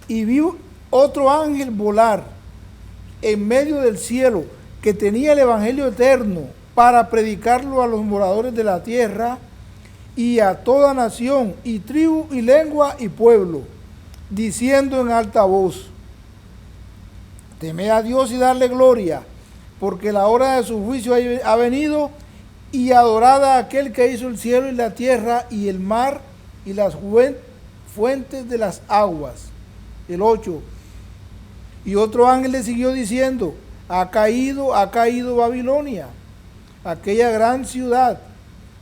Y vi otro ángel volar en medio del cielo, que tenía el evangelio eterno para predicarlo a los moradores de la tierra y a toda nación y tribu y lengua y pueblo, diciendo en alta voz: temed a Dios y darle gloria, porque la hora de su juicio ha venido, y adorad a aquel que hizo el cielo y la tierra y el mar y las fuentes de las aguas. El 8. Y otro ángel le siguió diciendo: ha caído Babilonia, aquella gran ciudad,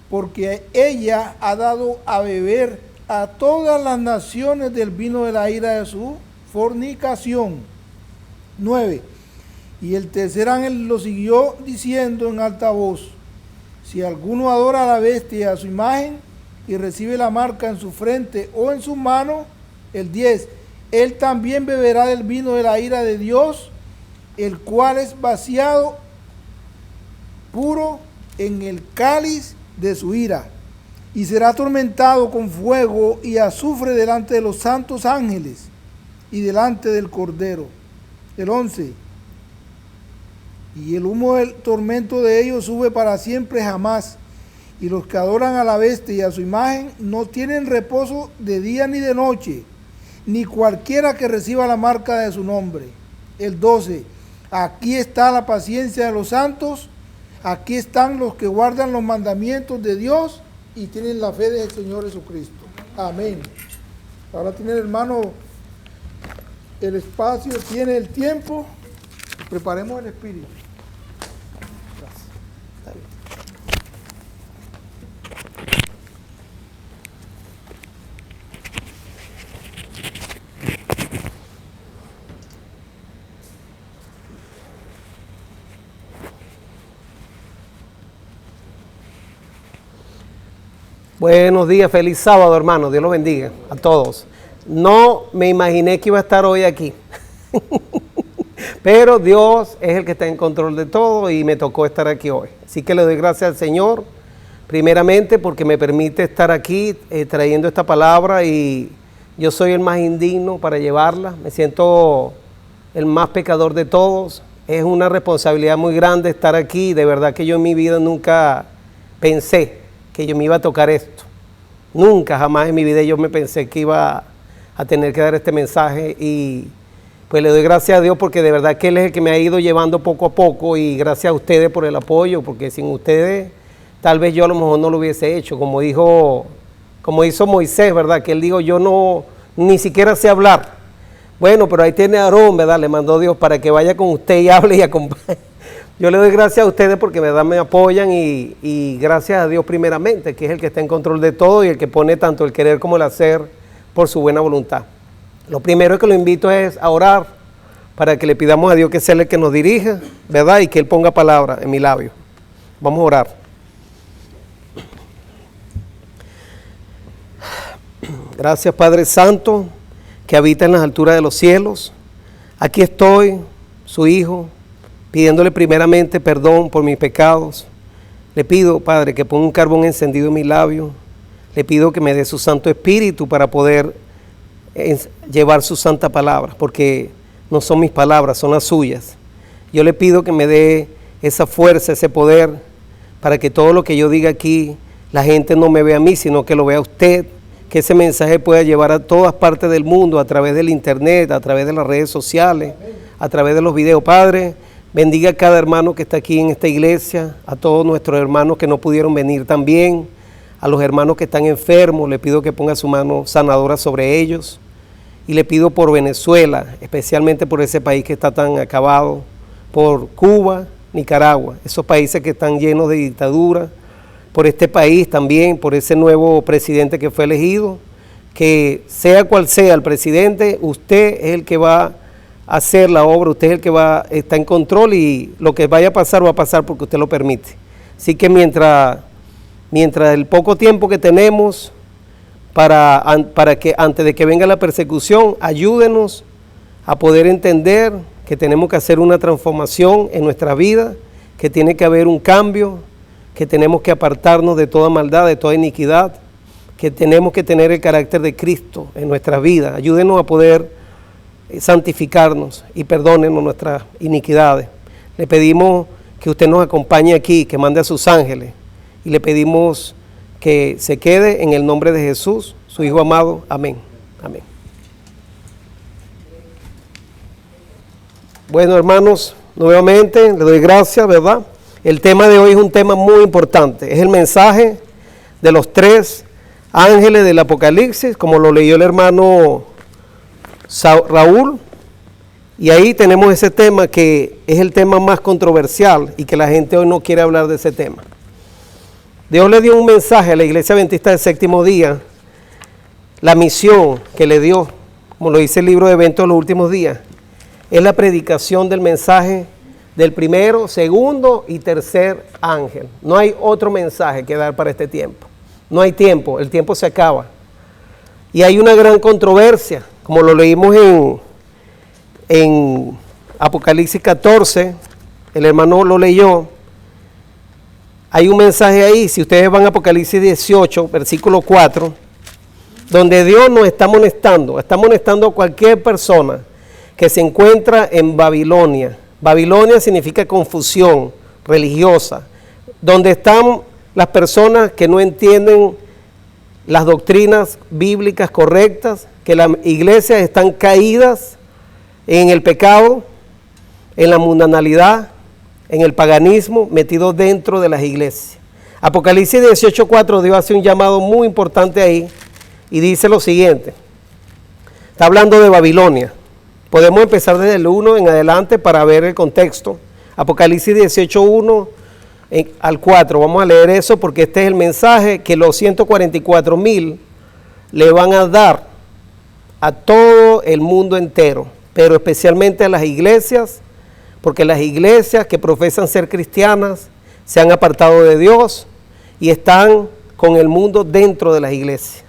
porque ella ha dado a beber a todas las naciones del vino de la ira de su fornicación. 9. Y el tercer ángel lo siguió diciendo en alta voz: si alguno adora a la bestia y a su imagen y recibe la marca en su frente o en su mano. El 10. Él también beberá del vino de la ira de Dios, el cual es vaciado puro en el cáliz de su ira, y será atormentado con fuego y azufre delante de los santos ángeles y delante del Cordero. El 11. Y el humo del tormento de ellos sube para siempre jamás, y los que adoran a la bestia y a su imagen no tienen reposo de día ni de noche, ni cualquiera que reciba la marca de su nombre. El 12. Aquí está la paciencia de los santos, aquí están los que guardan los mandamientos de Dios y tienen la fe del Señor Jesucristo. Amén. Ahora tiene el hermano el espacio, tiene el tiempo. Preparemos el espíritu. Buenos días, feliz sábado, hermano. Dios los bendiga a todos. No me imaginé que iba a estar hoy aquí, pero Dios es el que está en control de todo y me tocó estar aquí hoy. Así que le doy gracias al Señor, primeramente porque me permite estar aquí trayendo esta palabra, y yo soy el más indigno para llevarla. Me siento el más pecador de todos. Es una responsabilidad muy grande estar aquí. De verdad que yo en mi vida nunca pensé que yo me iba a tocar esto. Nunca, jamás en mi vida yo me pensé que iba a tener que dar este mensaje, y pues le doy gracias a Dios porque de verdad que Él es el que me ha ido llevando poco a poco, y gracias a ustedes por el apoyo, porque sin ustedes tal vez yo a lo mejor no lo hubiese hecho, como hizo Moisés, ¿verdad? Que él dijo: yo no, ni siquiera sé hablar. Bueno, pero ahí tiene a Aarón, ¿verdad? Le mandó Dios para que vaya con usted y hable y acompañe. Yo le doy gracias a ustedes porque me apoyan, y gracias a Dios primeramente, que es el que está en control de todo y el que pone tanto el querer como el hacer por su buena voluntad. Lo primero que lo invito es a orar para que le pidamos a Dios que sea el que nos dirija, ¿verdad? Y que Él ponga palabra en mi labio. Vamos a orar. Gracias, Padre Santo, que habita en las alturas de los cielos. Aquí estoy, su Hijo, pidiéndole primeramente perdón por mis pecados. Le pido, Padre, que ponga un carbón encendido en mis labios. Le pido que me dé su Santo Espíritu para poder llevar su santa palabra, porque no son mis palabras, son las suyas. Yo le pido que me dé esa fuerza, ese poder, para que todo lo que yo diga aquí, la gente no me vea a mí, sino que lo vea a usted, que ese mensaje pueda llevar a todas partes del mundo, a través del internet, a través de las redes sociales, a través de los videos. Padre, bendiga a cada hermano que está aquí en esta iglesia, a todos nuestros hermanos que no pudieron venir también, a los hermanos que están enfermos. Le pido que ponga su mano sanadora sobre ellos, y le pido por Venezuela, especialmente por ese país que está tan acabado, por Cuba, Nicaragua, esos países que están llenos de dictadura, por este país también, por ese nuevo presidente que fue elegido, que sea cual sea el presidente, usted es el que va hacer la obra, usted es el que está en control, y lo que vaya a pasar va a pasar porque usted lo permite. Así que mientras el poco tiempo que tenemos para que antes de que venga la persecución, ayúdenos a poder entender que tenemos que hacer una transformación en nuestra vida, que tiene que haber un cambio, que tenemos que apartarnos de toda maldad, de toda iniquidad, que tenemos que tener el carácter de Cristo en nuestra vida. Ayúdenos a poder santificarnos y perdónenos nuestras iniquidades. Le pedimos que usted nos acompañe aquí, que mande a sus ángeles, y le pedimos que se quede en el nombre de Jesús, su Hijo amado. Amén. Amén. Bueno, hermanos, nuevamente le doy gracias, ¿verdad? El tema de hoy es un tema muy importante. Es el mensaje de los 3 ángeles del Apocalipsis, como lo leyó el hermano Raúl. Y ahí tenemos ese tema que es el tema más controversial y que la gente hoy no quiere hablar de ese tema. Dios le dio un mensaje a la Iglesia Adventista del Séptimo Día, la misión que le dio, como lo dice el libro de Eventos de los Últimos Días, es la predicación del mensaje del primero, segundo y tercer ángel. No hay otro mensaje que dar para este tiempo. No hay tiempo, el tiempo se acaba. Y hay una gran controversia, como lo leímos en Apocalipsis 14, el hermano lo leyó. Hay un mensaje ahí, si ustedes van a Apocalipsis 18, versículo 4, donde Dios nos está amonestando a cualquier persona que se encuentra en Babilonia. Babilonia significa confusión religiosa, donde están las personas que no entienden las doctrinas bíblicas correctas, que las iglesias están caídas en el pecado, en la mundanalidad, en el paganismo, metidos dentro de las iglesias. Apocalipsis 18:4, Dios hace un llamado muy importante ahí y dice lo siguiente. Está hablando de Babilonia. Podemos empezar desde el 1 en adelante para ver el contexto. Apocalipsis 18:1 al 4. Vamos a leer eso porque este es el mensaje que los 144,000 le van a dar a todo el mundo entero, pero especialmente a las iglesias, porque las iglesias que profesan ser cristianas se han apartado de Dios y están con el mundo dentro de las iglesias.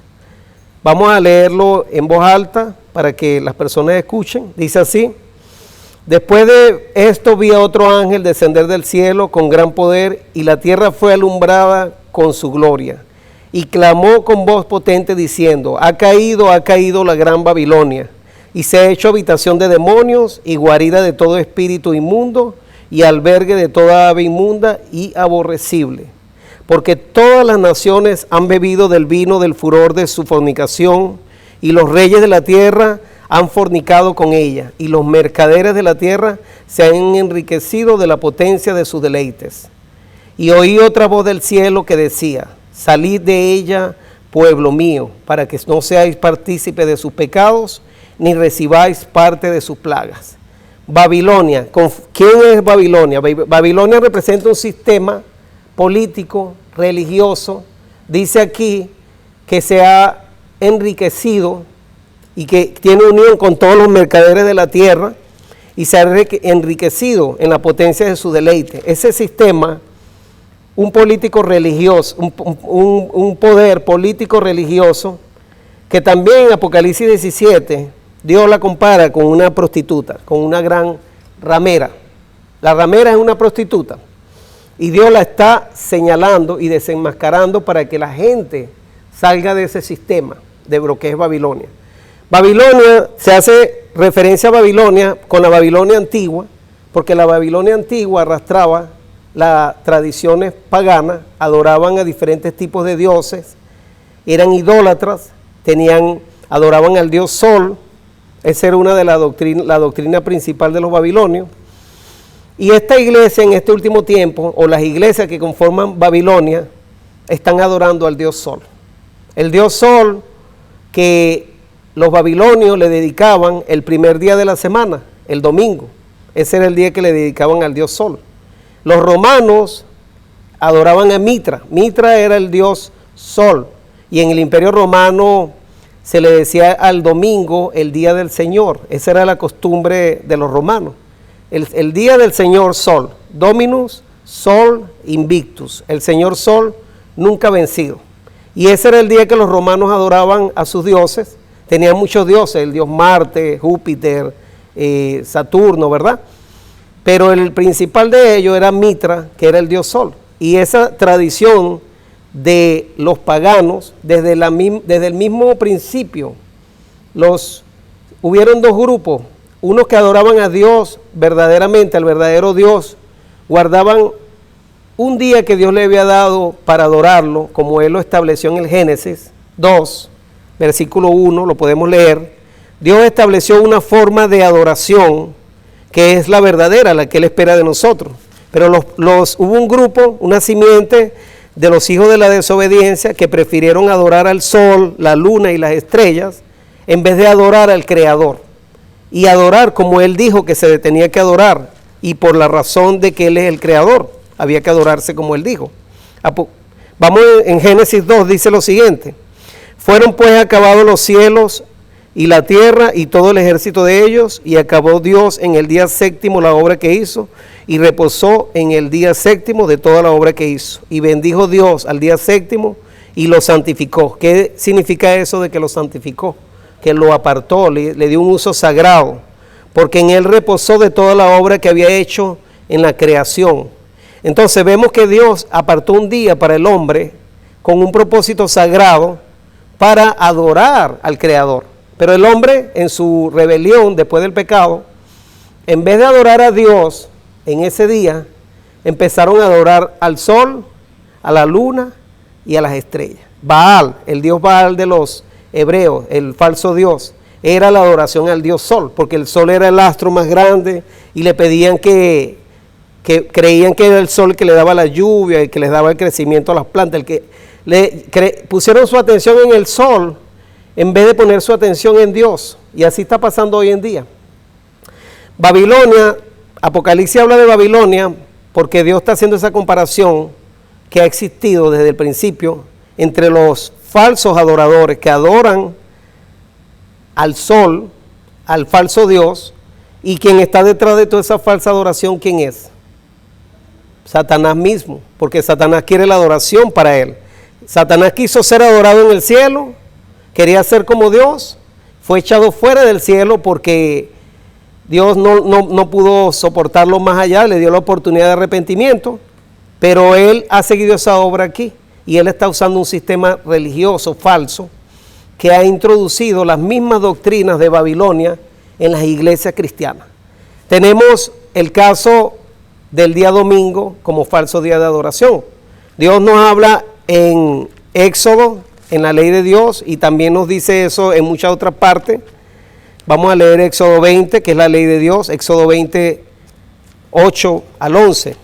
Vamos a leerlo en voz alta para que las personas escuchen. Dice así: después de esto vi a otro ángel descender del cielo con gran poder, y la tierra fue alumbrada con su gloria. Y clamó con voz potente diciendo: ha caído la gran Babilonia, y se ha hecho habitación de demonios y guarida de todo espíritu inmundo y albergue de toda ave inmunda y aborrecible. Porque todas las naciones han bebido del vino del furor de su fornicación, y los reyes de la tierra han fornicado con ella, y los mercaderes de la tierra se han enriquecido de la potencia de sus deleites. Y oí otra voz del cielo que decía: salid de ella, pueblo mío, para que no seáis partícipe de sus pecados, ni recibáis parte de sus plagas. Babilonia, ¿quién es Babilonia? Babilonia representa un sistema político, religioso. Dice aquí que se ha enriquecido y que tiene unión con todos los mercaderes de la tierra y se ha enriquecido en la potencia de su deleite. Ese sistema, un político religioso, un poder político religioso, que también en Apocalipsis 17 Dios la compara con una prostituta, con una gran ramera. La ramera es una prostituta y Dios la está señalando y desenmascarando para que la gente salga de ese sistema de lo que es Babilonia. Babilonia, se hace referencia a Babilonia con la Babilonia antigua, porque la Babilonia antigua arrastraba las tradiciones paganas, adoraban a diferentes tipos de dioses, eran idólatras, adoraban al dios Sol. Esa era una de la doctrina principal de los babilonios. Y esta iglesia en este último tiempo, o las iglesias que conforman Babilonia, están adorando al dios Sol. El dios Sol que los babilonios le dedicaban el primer día de la semana, el domingo. Ese era el día que le dedicaban al dios Sol. Los romanos adoraban a Mitra. Mitra era el dios Sol. Y en el Imperio Romano se le decía al domingo el día del Señor. Esa era la costumbre de los romanos. El día del Señor Sol, Dominus Sol Invictus, el Señor Sol nunca vencido. Y ese era el día que los romanos adoraban a sus dioses. Tenían muchos dioses, el dios Marte, Júpiter, Saturno, ¿verdad? Pero el principal de ellos era Mitra, que era el dios Sol. Y esa tradición de los paganos, desde el mismo principio, hubieron dos grupos unos que adoraban a Dios verdaderamente, al verdadero Dios, guardaban un día que Dios le había dado para adorarlo, como Él lo estableció en el Génesis 2, versículo 1, lo podemos leer. Dios estableció una forma de adoración que es la verdadera, la que Él espera de nosotros. Pero hubo un grupo, una simiente de los hijos de la desobediencia que prefirieron adorar al sol, la luna y las estrellas en vez de adorar al Creador. Y adorar como Él dijo que se tenía que adorar, y por la razón de que Él es el Creador, había que adorarse como Él dijo. Vamos en Génesis 2, dice lo siguiente: fueron pues acabados los cielos y la tierra y todo el ejército de ellos, y acabó Dios en el día séptimo la obra que hizo, y reposó en el día séptimo de toda la obra que hizo. Y bendijo Dios al día séptimo y lo santificó. ¿Qué significa eso de que lo santificó? Que lo apartó, le dio un uso sagrado, porque en él reposó de toda la obra que había hecho en la creación. Entonces vemos que Dios apartó un día para el hombre con un propósito sagrado para adorar al Creador. Pero el hombre, en su rebelión después del pecado, en vez de adorar a Dios en ese día, empezaron a adorar al sol, a la luna y a las estrellas. Baal, el dios Baal de los hebreos, el falso dios, era la adoración al dios sol, porque el sol era el astro más grande y le pedían que creían que era el sol que le daba la lluvia y que les daba el crecimiento a las plantas. Pusieron su atención en el sol en vez de poner su atención en Dios, y así está pasando hoy en día. Babilonia, Apocalipsis habla de Babilonia porque Dios está haciendo esa comparación que ha existido desde el principio entre los falsos adoradores que adoran al sol, al falso Dios, y quien está detrás de toda esa falsa adoración, ¿quién es? Satanás mismo, porque Satanás quiere la adoración para él. Satanás quiso ser adorado en el cielo, quería ser como Dios, fue echado fuera del cielo porque Dios no pudo soportarlo más allá, le dio la oportunidad de arrepentimiento, pero él ha seguido esa obra aquí, y él está usando un sistema religioso falso que ha introducido las mismas doctrinas de Babilonia en las iglesias cristianas. Tenemos el caso del día domingo como falso día de adoración. Dios nos habla en Éxodo, en la ley de Dios, y también nos dice eso en muchas otras partes. Vamos a leer Éxodo 20, que es la ley de Dios, Éxodo 20, 8 al 11.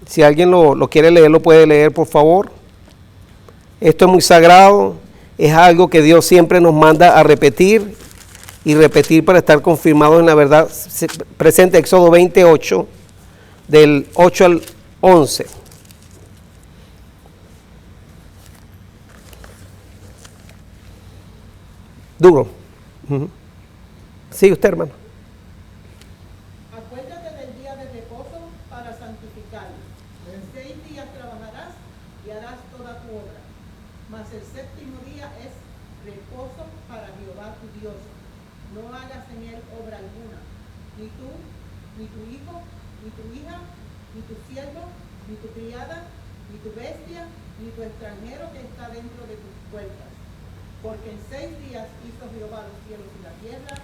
Si alguien lo quiere leer, lo puede leer, por favor. Esto es muy sagrado, es algo que Dios siempre nos manda a repetir y repetir para estar confirmados en la verdad. Presente Éxodo 28, del 8 al 11. Duro. Sí, usted, hermano. Acuérdate del día de reposo para santificarlo. En 6 días trabajarás y harás toda tu obra. Mas el séptimo día es reposo para Jehová tu Dios. No hagas en él obra alguna, ni tú, ni tu hijo, ni tu hija, ni tu siervo, ni tu criada, ni tu bestia, ni tu extranjero que está dentro de tus puertas. Porque en 6 días hizo Jehová los cielos y la tierra,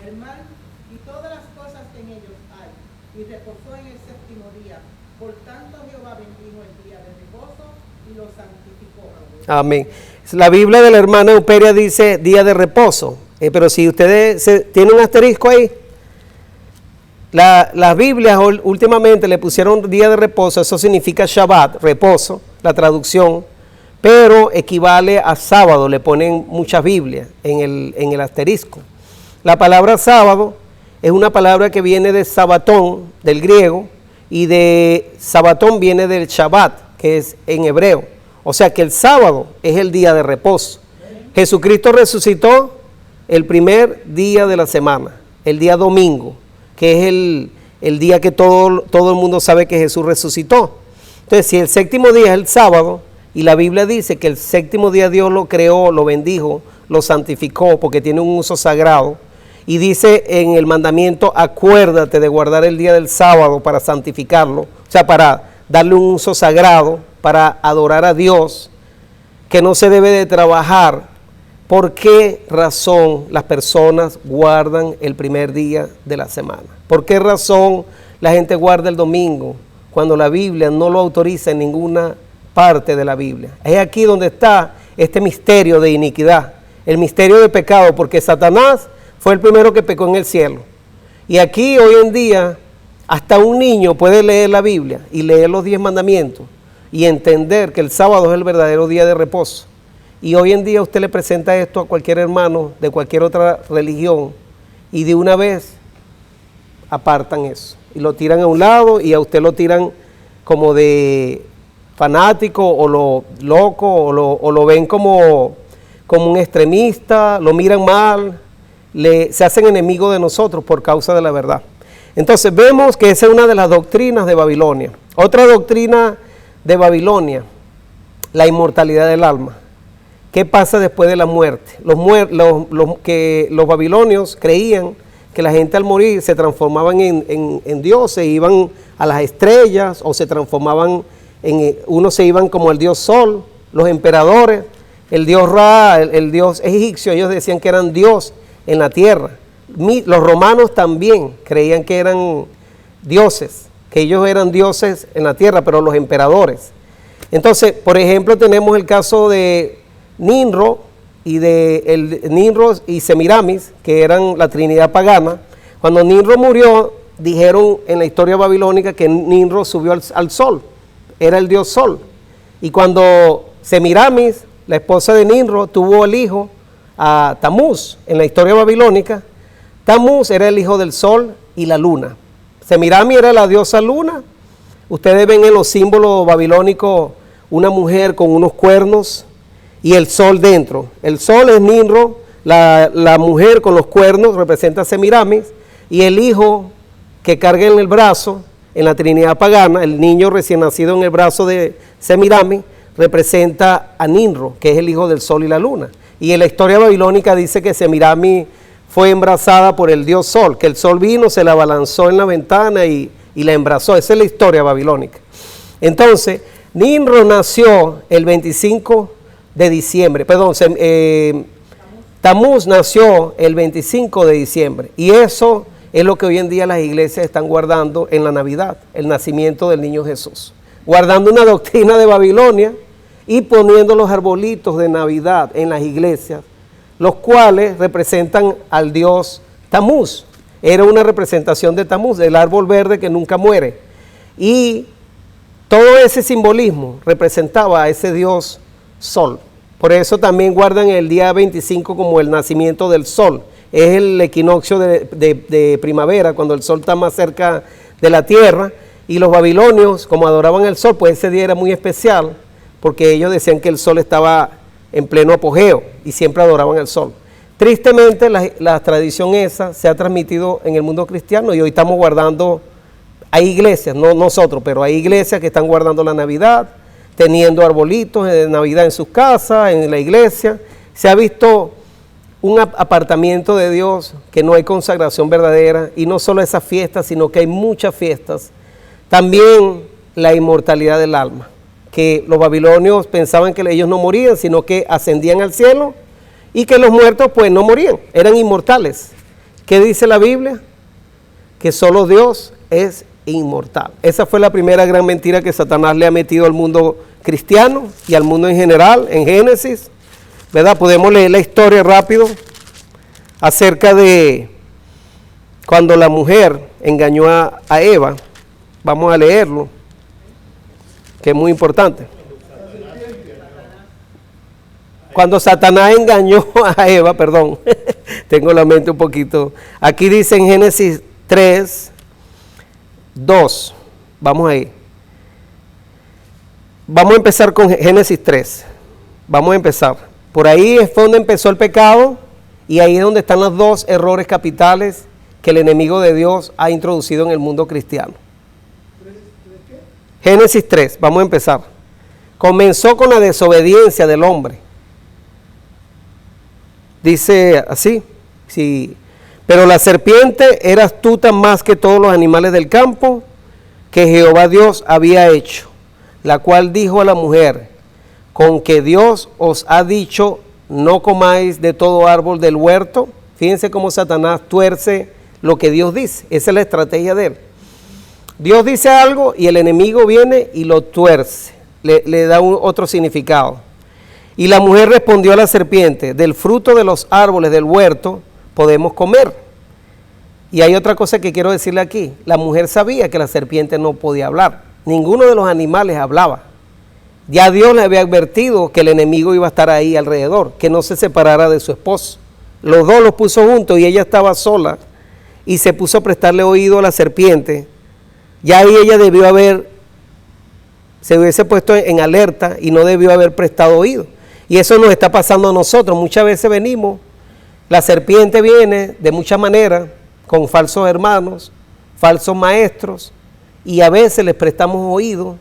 el mar y todas las cosas que en ellos hay, y reposó en el séptimo día. Por tanto Jehová bendijo el día de reposo y lo santificó. Amén. La Biblia de la hermana Euperia dice día de reposo, pero si ustedes tienen un asterisco ahí, las Biblias últimamente le pusieron día de reposo, eso significa Shabbat, reposo, la traducción, pero equivale a sábado, le ponen muchas Biblias en el asterisco. La palabra sábado es una palabra que viene de sabatón, del griego, y de sabatón viene del Shabbat, que es en hebreo. O sea que el sábado es el día de reposo. Jesucristo resucitó el primer día de la semana, el día domingo, que es el día que todo el mundo sabe que Jesús resucitó. Entonces, si el séptimo día es el sábado, y la Biblia dice que el séptimo día Dios lo creó, lo bendijo, lo santificó, porque tiene un uso sagrado, y dice en el mandamiento, acuérdate de guardar el día del sábado para santificarlo, o sea, para darle un uso sagrado, para adorar a Dios, que no se debe de trabajar ¿por qué razón las personas guardan el primer día de la semana? ¿Por qué razón la gente guarda el domingo cuando la Biblia no lo autoriza en ninguna parte de la Biblia? Es aquí donde está este misterio de iniquidad, el misterio de pecado, porque Satanás fue el primero que pecó en el cielo. Y aquí hoy en día hasta un niño puede leer la Biblia y leer los 10 mandamientos y entender que el sábado es el verdadero día de reposo. Y hoy en día usted le presenta esto a cualquier hermano de cualquier otra religión y de una vez apartan eso y lo tiran a un lado y a usted lo tiran como de fanático o lo loco o lo ven como un extremista, lo miran mal, se hacen enemigos de nosotros por causa de la verdad. Entonces vemos que esa es una de las doctrinas de Babilonia. Otra doctrina de Babilonia, la inmortalidad del alma. ¿Qué pasa después de la muerte? Los babilonios creían que la gente al morir se transformaban en dioses, iban a las estrellas o se transformaban unos se iban como el dios Sol, los emperadores, el dios Ra, el dios egipcio, ellos decían que eran dios en la tierra. Los romanos también creían que eran dioses, que ellos eran dioses en la tierra, pero los emperadores. Entonces, por ejemplo, tenemos el caso de Nimrod y Semiramis, que eran la trinidad pagana. Cuando Nimrod murió, dijeron en la historia babilónica que Nimrod subió al sol, era el dios Sol. Y cuando Semiramis, la esposa de Nimrod, tuvo el hijo a Tamuz, en la historia babilónica, Tamuz era el hijo del sol y la luna. Semiramis era la diosa luna. Ustedes ven en los símbolos babilónicos una mujer con unos cuernos y el sol dentro. El sol es Nimrod, la mujer con los cuernos representa a Semiramis y el hijo que carga en el brazo, en la Trinidad pagana, el niño recién nacido en el brazo de Semiramis, representa a Nimrod, que es el hijo del sol y la luna. Y en la historia babilónica dice que Semiramis fue embarazada por el dios Sol, que el sol vino, se la abalanzó en la ventana y la embarazó. Esa es la historia babilónica. Entonces, Nimrod nació el 25 de diciembre, perdón, Tamuz nació el 25 de diciembre. Y eso es lo que hoy en día las iglesias están guardando en la Navidad, el nacimiento del niño Jesús. Guardando una doctrina de Babilonia y poniendo los arbolitos de Navidad en las iglesias, los cuales representan al dios Tamuz. Era una representación de Tamuz, el árbol verde que nunca muere. Y todo ese simbolismo representaba a ese dios Sol. Por eso también guardan el día 25 como el nacimiento del sol. Es el equinoccio de primavera, cuando el sol está más cerca de la tierra. Y los babilonios, como adoraban el sol, pues ese día era muy especial, porque ellos decían que el sol estaba en pleno apogeo y siempre adoraban el sol. Tristemente la tradición esa se ha transmitido en el mundo cristiano y hoy estamos guardando, hay iglesias, no nosotros, pero hay iglesias que están guardando la Navidad, teniendo arbolitos de Navidad en sus casas, en la iglesia. Se ha visto un apartamiento de Dios, que no hay consagración verdadera, y no solo esas fiestas, sino que hay muchas fiestas. También la inmortalidad del alma, que los babilonios pensaban que ellos no morían, sino que ascendían al cielo, y que los muertos pues no morían, eran inmortales. ¿Qué dice la Biblia? Que solo Dios es inmortal. Esa fue la primera gran mentira que Satanás le ha metido al mundo cristiano y al mundo en general, en Génesis, ¿verdad? Podemos leer la historia rápido acerca de cuando la mujer engañó a Eva. Vamos a leerlo, que es muy importante. Cuando Satanás engañó a Eva, perdón, tengo la mente un poquito. Aquí dice en Génesis 3, 2, vamos ahí. Vamos a empezar con Génesis 3, vamos a empezar. Por ahí fue donde empezó el pecado y ahí es donde están los dos errores capitales que el enemigo de Dios ha introducido en el mundo cristiano. Génesis 3, vamos a empezar. Comenzó con la desobediencia del hombre. Dice así, sí. Pero la serpiente era astuta más que todos los animales del campo que Jehová Dios había hecho, la cual dijo a la mujer: con que Dios os ha dicho, no comáis de todo árbol del huerto. Fíjense cómo Satanás tuerce lo que Dios dice. Esa es la estrategia de él. Dios dice algo y el enemigo viene y lo tuerce, le da otro significado. Y la mujer respondió a la serpiente: del fruto de los árboles del huerto podemos comer. Y hay otra cosa que quiero decirle aquí. La mujer sabía que la serpiente no podía hablar. Ninguno de los animales hablaba. Ya Dios le había advertido que el enemigo iba a estar ahí alrededor, que no se separara de su esposo. Los dos los puso juntos y ella estaba sola y se puso a prestarle oído a la serpiente. Ya ahí ella se hubiese puesto en alerta y no debió haber prestado oído. Y eso nos está pasando a nosotros. Muchas veces venimos, la serpiente viene de muchas maneras, con falsos hermanos, falsos maestros, y a veces les prestamos oído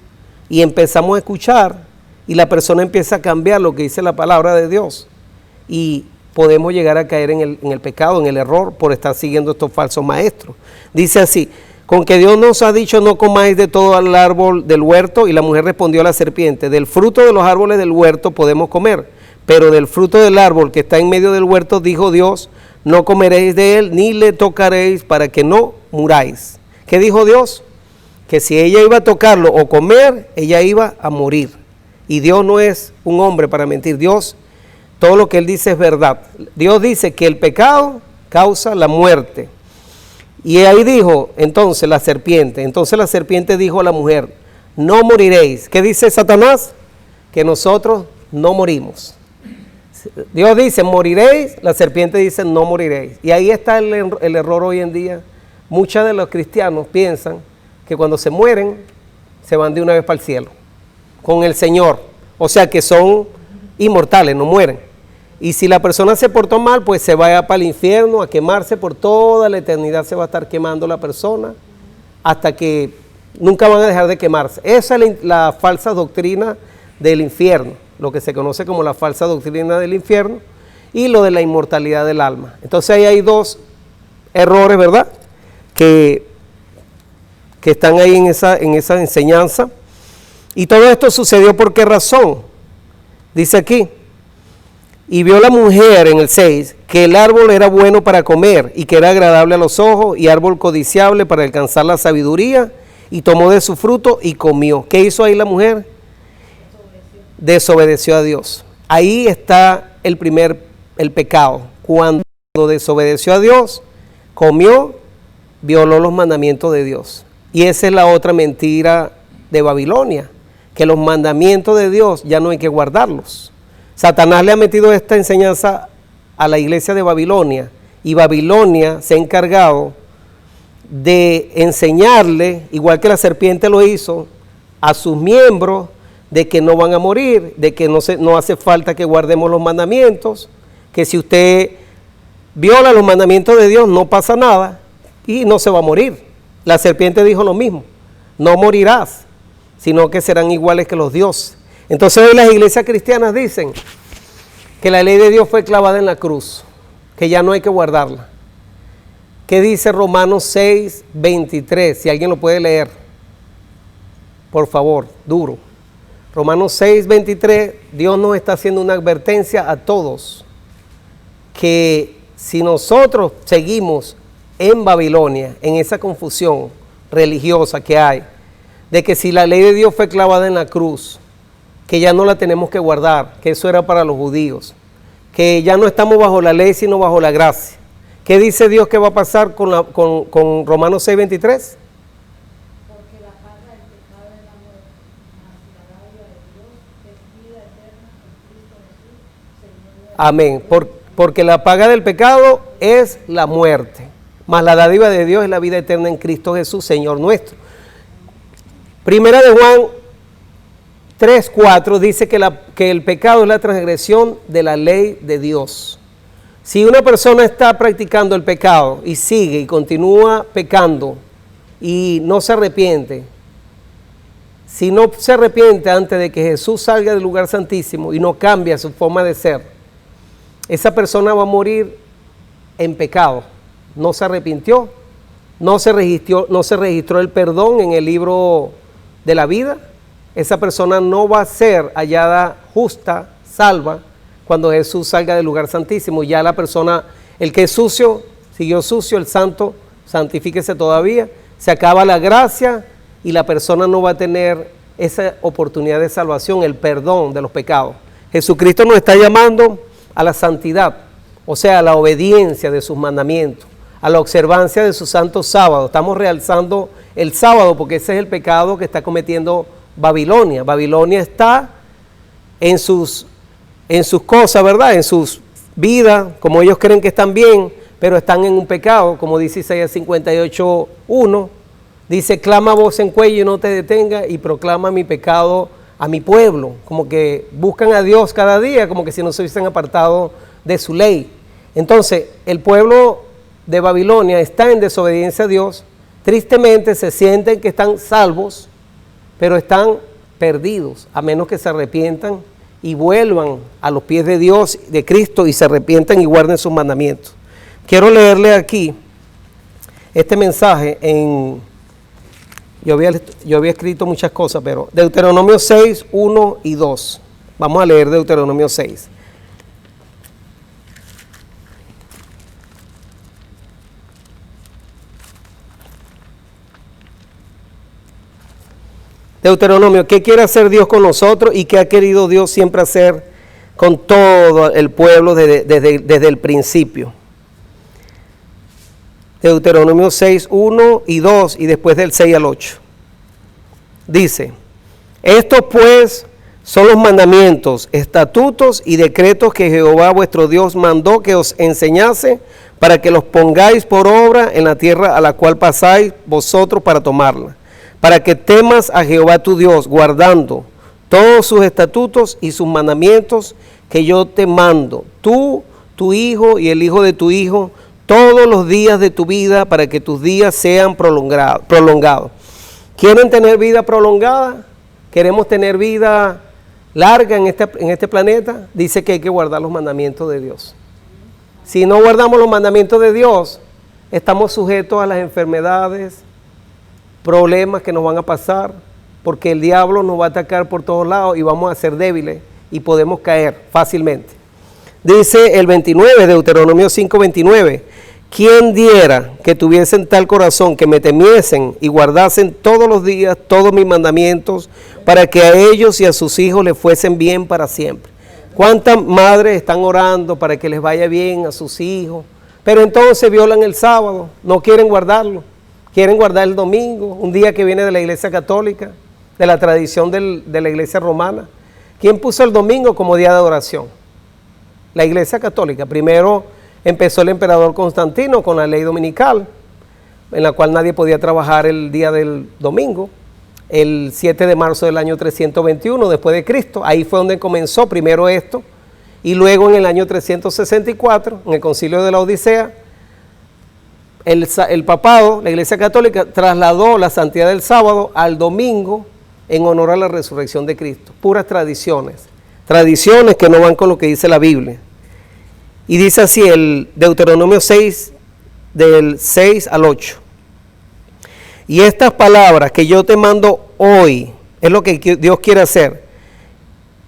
y empezamos a escuchar y la persona empieza a cambiar lo que dice la palabra de Dios y podemos llegar a caer en el pecado, en el error por estar siguiendo estos falsos maestros. Dice así: con que Dios nos ha dicho no comáis de todo el árbol del huerto. Y la mujer respondió a la serpiente: del fruto de los árboles del huerto podemos comer, pero del fruto del árbol que está en medio del huerto dijo Dios: no comeréis de él ni le tocaréis para que no muráis. ¿Qué dijo Dios? Que si ella iba a tocarlo o comer, ella iba a morir. Y Dios no es un hombre para mentir. Dios, todo lo que Él dice es verdad. Dios dice que el pecado causa la muerte. Y ahí dijo entonces la serpiente. Entonces la serpiente dijo a la mujer: no moriréis. ¿Qué dice Satanás? Que nosotros no morimos. Dios dice moriréis, la serpiente dice no moriréis. Y ahí está el error hoy en día. Muchos de los cristianos piensan que cuando se mueren, se van de una vez para el cielo, con el Señor. O sea que son inmortales, no mueren. Y si la persona se portó mal, pues se vaya para el infierno a quemarse por toda la eternidad. Se va a estar quemando la persona hasta que nunca van a dejar de quemarse. Esa es la falsa doctrina del infierno, lo que se conoce como la falsa doctrina del infierno y lo de la inmortalidad del alma. Entonces ahí hay dos errores, ¿verdad?, que están ahí en esa enseñanza. Y todo esto sucedió ¿por qué razón? Dice aquí: y vio la mujer en el 6 que el árbol era bueno para comer y que era agradable a los ojos y árbol codiciable para alcanzar la sabiduría, y tomó de su fruto y comió. ¿Qué hizo ahí la mujer? Desobedeció a Dios. Ahí está el pecado. Cuando desobedeció a Dios, comió, violó los mandamientos de Dios. Y esa es la otra mentira de Babilonia, que los mandamientos de Dios ya no hay que guardarlos. Satanás le ha metido esta enseñanza a la iglesia de Babilonia, y Babilonia se ha encargado de enseñarle, igual que la serpiente lo hizo, a sus miembros, de que no van a morir, de que no hace falta que guardemos los mandamientos, que si usted viola los mandamientos de Dios no pasa nada y no se va a morir. La serpiente dijo lo mismo: no morirás, sino que serán iguales que los dioses. Entonces hoy las iglesias cristianas dicen que la ley de Dios fue clavada en la cruz, que ya no hay que guardarla. ¿Qué dice Romanos 6, 23? Si alguien lo puede leer, por favor, duro. Romanos 6, 23, Dios nos está haciendo una advertencia a todos, que si nosotros seguimos en Babilonia, en esa confusión religiosa que hay, de que si la ley de Dios fue clavada en la cruz, que ya no la tenemos que guardar, que eso era para los judíos, que ya no estamos bajo la ley sino bajo la gracia. ¿Qué dice Dios que va a pasar con Romanos 6, 23? Porque la paga del pecado es la muerte, mas la dádiva de Dios es vida eterna en Cristo Jesús, Señor nuestro. Amén. Porque la paga del pecado es la muerte, mas la dádiva de Dios es la vida eterna en Cristo Jesús, Señor nuestro. Primera de Juan 3:4 dice que el pecado es la transgresión de la ley de Dios. Si una persona está practicando el pecado y sigue y continúa pecando y no se arrepiente, si no se arrepiente antes de que Jesús salga del lugar santísimo y no cambia su forma de ser, esa persona va a morir en pecado. No se arrepintió, no se registró el perdón en el libro de la vida. Esa persona no va a ser hallada justa, salva, cuando Jesús salga del lugar santísimo. Ya la persona, el que es sucio, siguió sucio, el santo, santifíquese todavía. Se acaba la gracia y la persona no va a tener esa oportunidad de salvación, el perdón de los pecados. Jesucristo nos está llamando a la santidad, o sea, a la obediencia de sus mandamientos, a la observancia de su santo sábado. Estamos realzando el sábado porque ese es el pecado que está cometiendo Babilonia. Babilonia está en sus cosas, ¿verdad? En sus vidas, como ellos creen que están bien, pero están en un pecado, como dice Isaías 58:1. Dice, clama voz en cuello y no te detenga y proclama mi pecado a mi pueblo. Como que buscan a Dios cada día, como que si no se hubiesen apartado de su ley. Entonces, el pueblo de Babilonia está en desobediencia a Dios. Tristemente se sienten que están salvos, pero están perdidos, a menos que se arrepientan y vuelvan a los pies de Dios, de Cristo, y se arrepientan y guarden sus mandamientos. Quiero leerle aquí este mensaje yo había escrito muchas cosas, pero Deuteronomio 6, 1 y 2. Vamos a leer Deuteronomio 6. Deuteronomio, ¿qué quiere hacer Dios con nosotros y qué ha querido Dios siempre hacer con todo el pueblo desde el principio? Deuteronomio 6, 1 y 2 y después del 6 al 8. Dice, estos pues son los mandamientos, estatutos y decretos que Jehová vuestro Dios mandó que os enseñase para que los pongáis por obra en la tierra a la cual pasáis vosotros para tomarla, para que temas a Jehová tu Dios, guardando todos sus estatutos y sus mandamientos que yo te mando, tú, tu hijo y el hijo de tu hijo, todos los días de tu vida, para que tus días sean prolongados. ¿Quieren tener vida prolongada? ¿Queremos tener vida larga en este planeta? Dice que hay que guardar los mandamientos de Dios. Si no guardamos los mandamientos de Dios, estamos sujetos a las enfermedades, problemas que nos van a pasar, porque el diablo nos va a atacar por todos lados y vamos a ser débiles y podemos caer fácilmente. Dice el 29, Deuteronomio 5, 29, ¿quién diera que tuviesen tal corazón que me temiesen y guardasen todos los días todos mis mandamientos para que a ellos y a sus hijos les fuesen bien para siempre? ¿Cuántas madres están orando para que les vaya bien a sus hijos? Pero entonces violan el sábado, no quieren guardarlo, quieren guardar el domingo, un día que viene de la Iglesia Católica, de la tradición de la Iglesia Romana. ¿Quién puso el domingo como día de adoración? La Iglesia Católica. Primero empezó el emperador Constantino con la ley dominical, en la cual nadie podía trabajar el día del domingo, el 7 de marzo del año 321 después de Cristo. Ahí fue donde comenzó primero esto, y luego en el año 364, en el concilio de la Odisea, el papado, la Iglesia Católica, trasladó la santidad del sábado al domingo en honor a la resurrección de Cristo. Puras tradiciones que no van con lo que dice la Biblia. Y dice así el Deuteronomio 6, del 6 al 8. Y estas palabras que yo te mando hoy, es lo que Dios quiere hacer,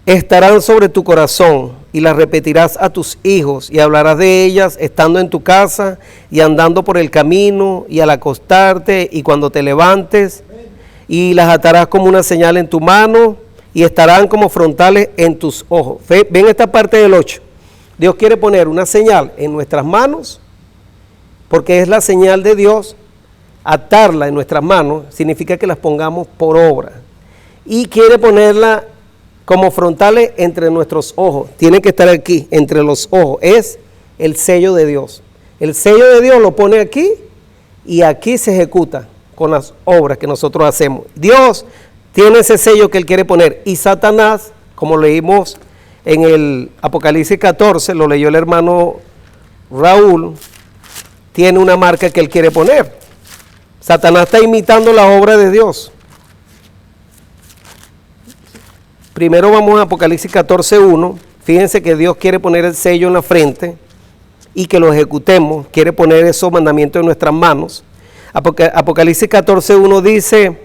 estarán sobre tu corazón y las repetirás a tus hijos y hablarás de ellas estando en tu casa y andando por el camino y al acostarte y cuando te levantes, y las atarás como una señal en tu mano y estarán como frontales en tus ojos. Ven esta parte del 8. Dios quiere poner una señal en nuestras manos, porque es la señal de Dios. Atarla en nuestras manos significa que las pongamos por obra. Y quiere ponerla como frontales entre nuestros ojos. Tiene que estar aquí, entre los ojos. Es el sello de Dios. El sello de Dios lo pone aquí y aquí se ejecuta con las obras que nosotros hacemos. Dios tiene ese sello que Él quiere poner. Y Satanás, como leímos en el Apocalipsis 14, lo leyó el hermano Raúl, tiene una marca que él quiere poner. Satanás está imitando la obra de Dios. Primero vamos a Apocalipsis 14:1. Fíjense que Dios quiere poner el sello en la frente y que lo ejecutemos. Quiere poner esos mandamientos en nuestras manos. Apocalipsis 14:1 dice: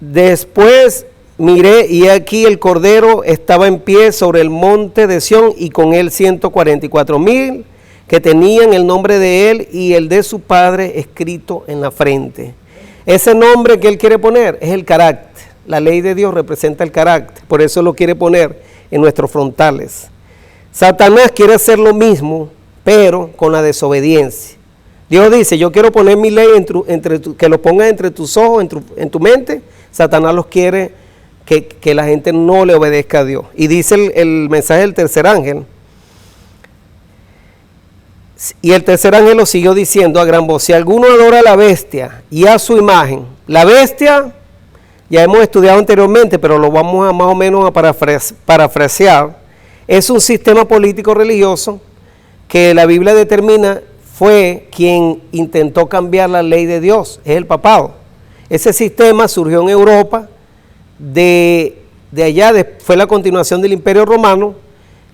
después miré y aquí el Cordero estaba en pie sobre el monte de Sión y con él 144,000 que tenían el nombre de él y el de su padre escrito en la frente. Ese nombre que él quiere poner es el carácter. La ley de Dios representa el carácter, por eso lo quiere poner en nuestros frontales. Satanás quiere hacer lo mismo, pero con la desobediencia. Dios dice, yo quiero poner mi ley que lo pongas entre tus ojos, en tu mente. Satanás los quiere que la gente no le obedezca a Dios. Y dice el mensaje del tercer ángel. Y el tercer ángel lo siguió diciendo a gran voz, si alguno adora a la bestia y a su imagen. La bestia, ya hemos estudiado anteriormente, pero lo vamos a más o menos a parafrasear. Es un sistema político religioso que la Biblia determina fue quien intentó cambiar la ley de Dios, es el papado. Ese sistema surgió en Europa, de allá fue la continuación del Imperio Romano,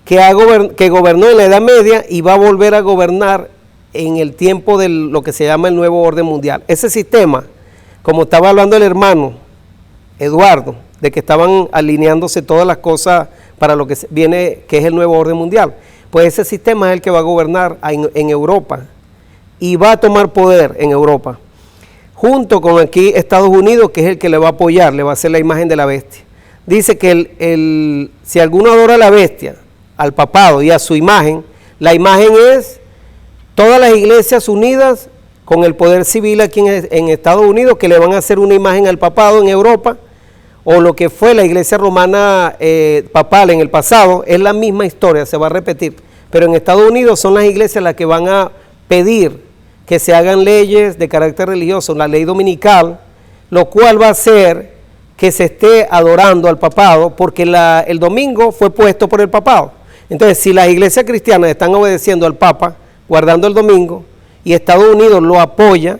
que gobernó en la Edad Media y va a volver a gobernar en el tiempo de lo que se llama el nuevo orden mundial. Ese sistema, como estaba hablando el hermano Eduardo, de que estaban alineándose todas las cosas para lo que viene, que es el nuevo orden mundial, pues ese sistema es el que va a gobernar en Europa y va a tomar poder en Europa, junto con aquí Estados Unidos, que es el que le va a apoyar, le va a hacer la imagen de la bestia. Dice que si alguno adora a la bestia, al papado y a su imagen, la imagen es todas las iglesias unidas con el poder civil aquí en Estados Unidos, que le van a hacer una imagen al papado en Europa, o lo que fue la iglesia romana papal en el pasado, es la misma historia, se va a repetir, pero en Estados Unidos son las iglesias las que van a pedir que se hagan leyes de carácter religioso, la ley dominical, lo cual va a hacer que se esté adorando al papado, porque el domingo fue puesto por el papado. Entonces, si las iglesias cristianas están obedeciendo al Papa, guardando el domingo, y Estados Unidos lo apoya,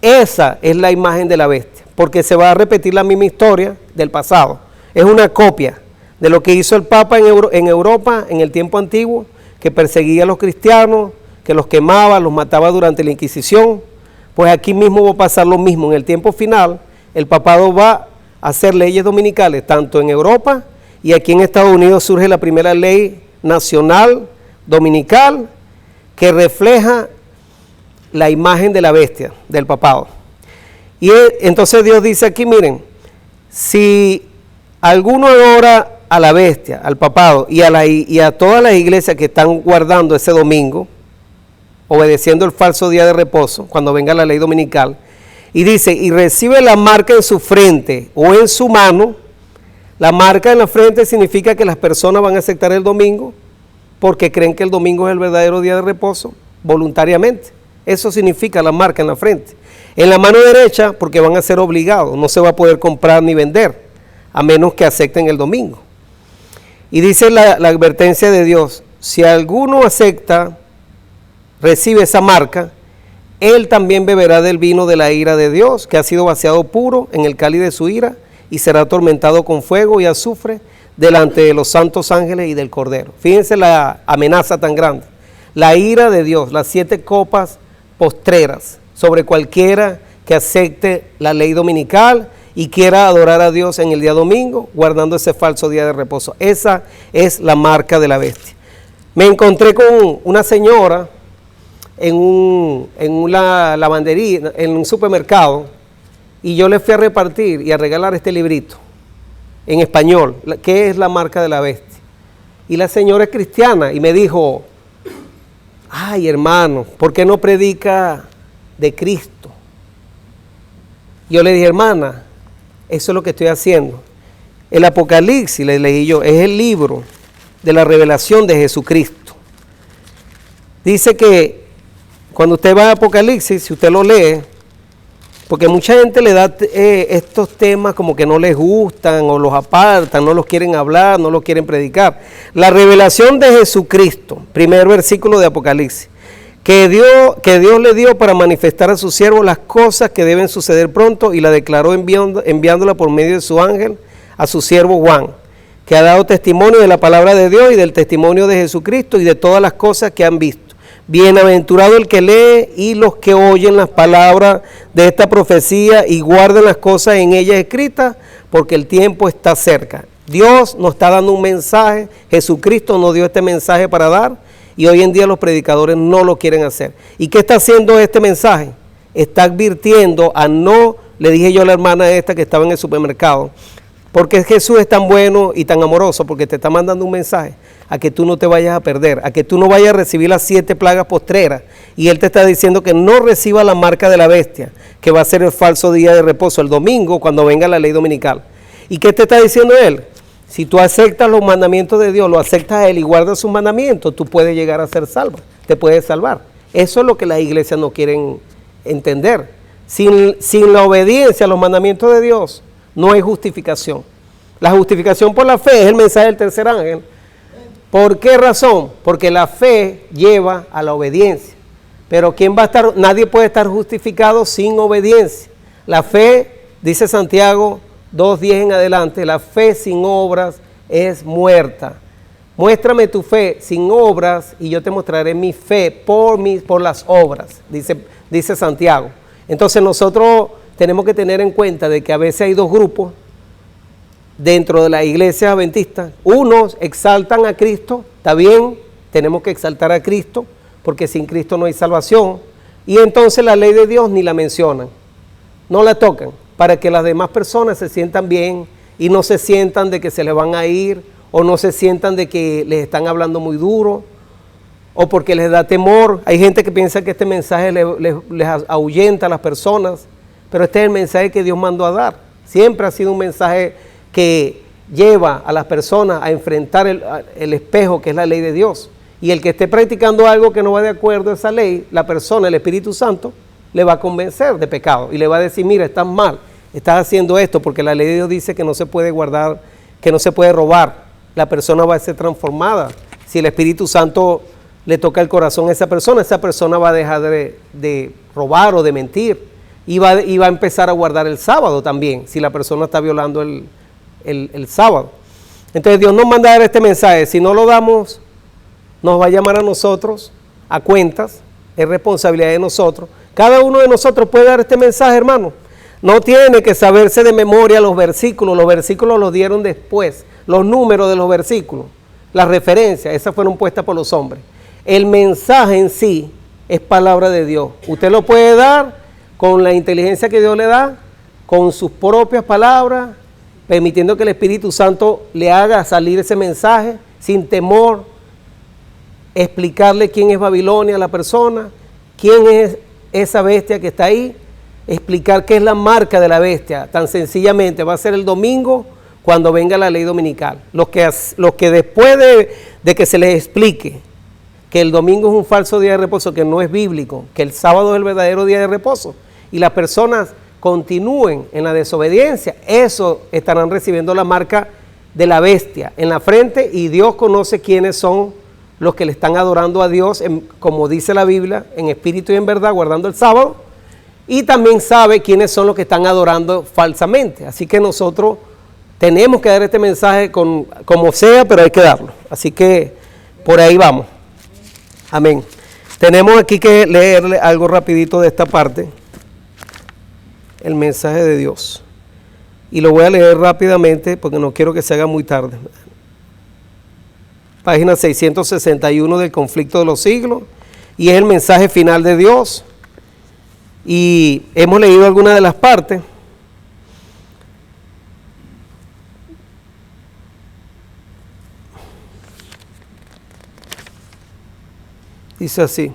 esa es la imagen de la bestia, porque se va a repetir la misma historia del pasado. Es una copia de lo que hizo el Papa en Europa en el tiempo antiguo, que perseguía a los cristianos, que los quemaba, los mataba durante la Inquisición. Pues aquí mismo va a pasar lo mismo. En el tiempo final, el papado va a hacer leyes dominicales, tanto en Europa y aquí en Estados Unidos surge la primera ley nacional dominical que refleja la imagen de la bestia, del papado. Y entonces Dios dice aquí, miren, si alguno adora a la bestia, al papado y a todas las iglesias que están guardando ese domingo, obedeciendo el falso día de reposo, cuando venga la ley dominical, y dice, y recibe la marca en su frente o en su mano. La marca en la frente significa que las personas van a aceptar el domingo porque creen que el domingo es el verdadero día de reposo, voluntariamente. Eso significa la marca en la frente. En la mano derecha, porque van a ser obligados, no se va a poder comprar ni vender, a menos que acepten el domingo. Y dice la advertencia de Dios, si alguno acepta, recibe esa marca, él también beberá del vino de la ira de Dios, que ha sido vaciado puro en el cáliz de su ira, y será atormentado con fuego y azufre delante de los santos ángeles y del Cordero. Fíjense la amenaza tan grande. La ira de Dios, las 7 copas postreras sobre cualquiera que acepte la ley dominical y quiera adorar a Dios en el día domingo, guardando ese falso día de reposo. Esa es la marca de la bestia. Me encontré con una señora en una lavandería, en un supermercado, y yo le fui a repartir y a regalar este librito en español, ¿qué es la marca de la bestia? Y la señora es cristiana y me dijo, ay hermano, ¿por qué no predica de Cristo? Yo le dije, hermana, eso es lo que estoy haciendo. El Apocalipsis, le leí yo, es el libro de la revelación de Jesucristo. Dice que cuando usted va a Apocalipsis, si usted lo lee, porque mucha gente le da estos temas como que no les gustan o los apartan, no los quieren hablar, no los quieren predicar. La revelación de Jesucristo, primer versículo de Apocalipsis, que Dios le dio para manifestar a su siervo las cosas que deben suceder pronto, y la declaró enviándola por medio de su ángel a su siervo Juan, que ha dado testimonio de la palabra de Dios y del testimonio de Jesucristo y de todas las cosas que han visto. Bienaventurado el que lee y los que oyen las palabras de esta profecía y guardan las cosas en ella escritas, porque el tiempo está cerca. Dios nos está dando un mensaje, Jesucristo nos dio este mensaje para dar, y hoy en día los predicadores no lo quieren hacer. ¿Y qué está haciendo este mensaje? Está advirtiendo a no, le dije yo a la hermana esta que estaba en el supermercado, porque Jesús es tan bueno y tan amoroso, porque te está mandando un mensaje a que tú no te vayas a perder, a que tú no vayas a recibir las 7 plagas postreras. Y Él te está diciendo que no reciba la marca de la bestia, que va a ser el falso día de reposo, el domingo, cuando venga la ley dominical. ¿Y qué te está diciendo Él? Si tú aceptas los mandamientos de Dios, lo aceptas a Él y guardas sus mandamientos, tú puedes llegar a ser salvo, te puedes salvar. Eso es lo que las iglesias no quieren entender. Sin la obediencia a los mandamientos de Dios, no hay justificación. La justificación por la fe es el mensaje del tercer ángel. ¿Por qué razón? Porque la fe lleva a la obediencia. Pero ¿quién va a estar? Nadie puede estar justificado sin obediencia. La fe, dice Santiago 2:10 en adelante, la fe sin obras es muerta. Muéstrame tu fe sin obras y yo te mostraré mi fe por las obras, dice Santiago. Entonces nosotros tenemos que tener en cuenta de que a veces hay dos grupos dentro de la iglesia adventista. Unos exaltan a Cristo, está bien, tenemos que exaltar a Cristo, porque sin Cristo no hay salvación. Y entonces la ley de Dios ni la mencionan, no la tocan, para que las demás personas se sientan bien y no se sientan de que se les van a ir, o no se sientan de que les están hablando muy duro, o porque les da temor. Hay gente que piensa que este mensaje les ahuyenta a las personas, pero este es el mensaje que Dios mandó a dar. Siempre ha sido un mensaje que lleva a las personas a enfrentar el espejo que es la ley de Dios. Y el que esté practicando algo que no va de acuerdo a esa ley, la persona, el Espíritu Santo, le va a convencer de pecado y le va a decir, mira, estás mal, estás haciendo esto, porque la ley de Dios dice que no se puede guardar, que no se puede robar. La persona va a ser transformada. Si el Espíritu Santo le toca el corazón a esa persona va a dejar de robar o de mentir. Y va a empezar a guardar el sábado también, si la persona está violando el sábado. Entonces Dios nos manda a dar este mensaje. Si no lo damos, nos va a llamar a nosotros a cuentas. Es responsabilidad de nosotros. Cada uno de nosotros puede dar este mensaje, hermano. No tiene que saberse de memoria los versículos los dieron después. Los números de los versículos, las referencias, esas fueron puestas por los hombres. El mensaje en sí es palabra de Dios. Usted lo puede dar con la inteligencia que Dios le da, con sus propias palabras, permitiendo que el Espíritu Santo le haga salir ese mensaje sin temor, explicarle quién es Babilonia a la persona, quién es esa bestia que está ahí, explicar qué es la marca de la bestia. Tan sencillamente va a ser el domingo cuando venga la ley dominical. Los que después de que se les explique que el domingo es un falso día de reposo, que no es bíblico, que el sábado es el verdadero día de reposo, y las personas continúen en la desobediencia, eso estarán recibiendo la marca de la bestia en la frente, y Dios conoce quiénes son los que le están adorando a Dios, como dice la Biblia, en espíritu y en verdad, guardando el sábado, y también sabe quiénes son los que están adorando falsamente. Así que nosotros tenemos que dar este mensaje como sea, pero hay que darlo. Así que por ahí vamos. Amén. Tenemos aquí que leerle algo rapidito de esta parte. El mensaje de Dios. Y lo voy a leer rápidamente porque no quiero que se haga muy tarde. Página 661 del Conflicto de los Siglos. Y es el mensaje final de Dios. Y hemos leído algunas de las partes. Dice así.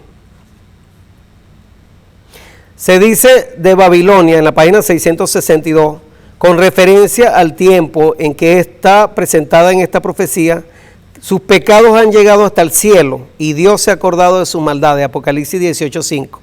Se dice de Babilonia en la página 662, con referencia al tiempo en que está presentada en esta profecía, sus pecados han llegado hasta el cielo y Dios se ha acordado de su maldad, de Apocalipsis 18:5.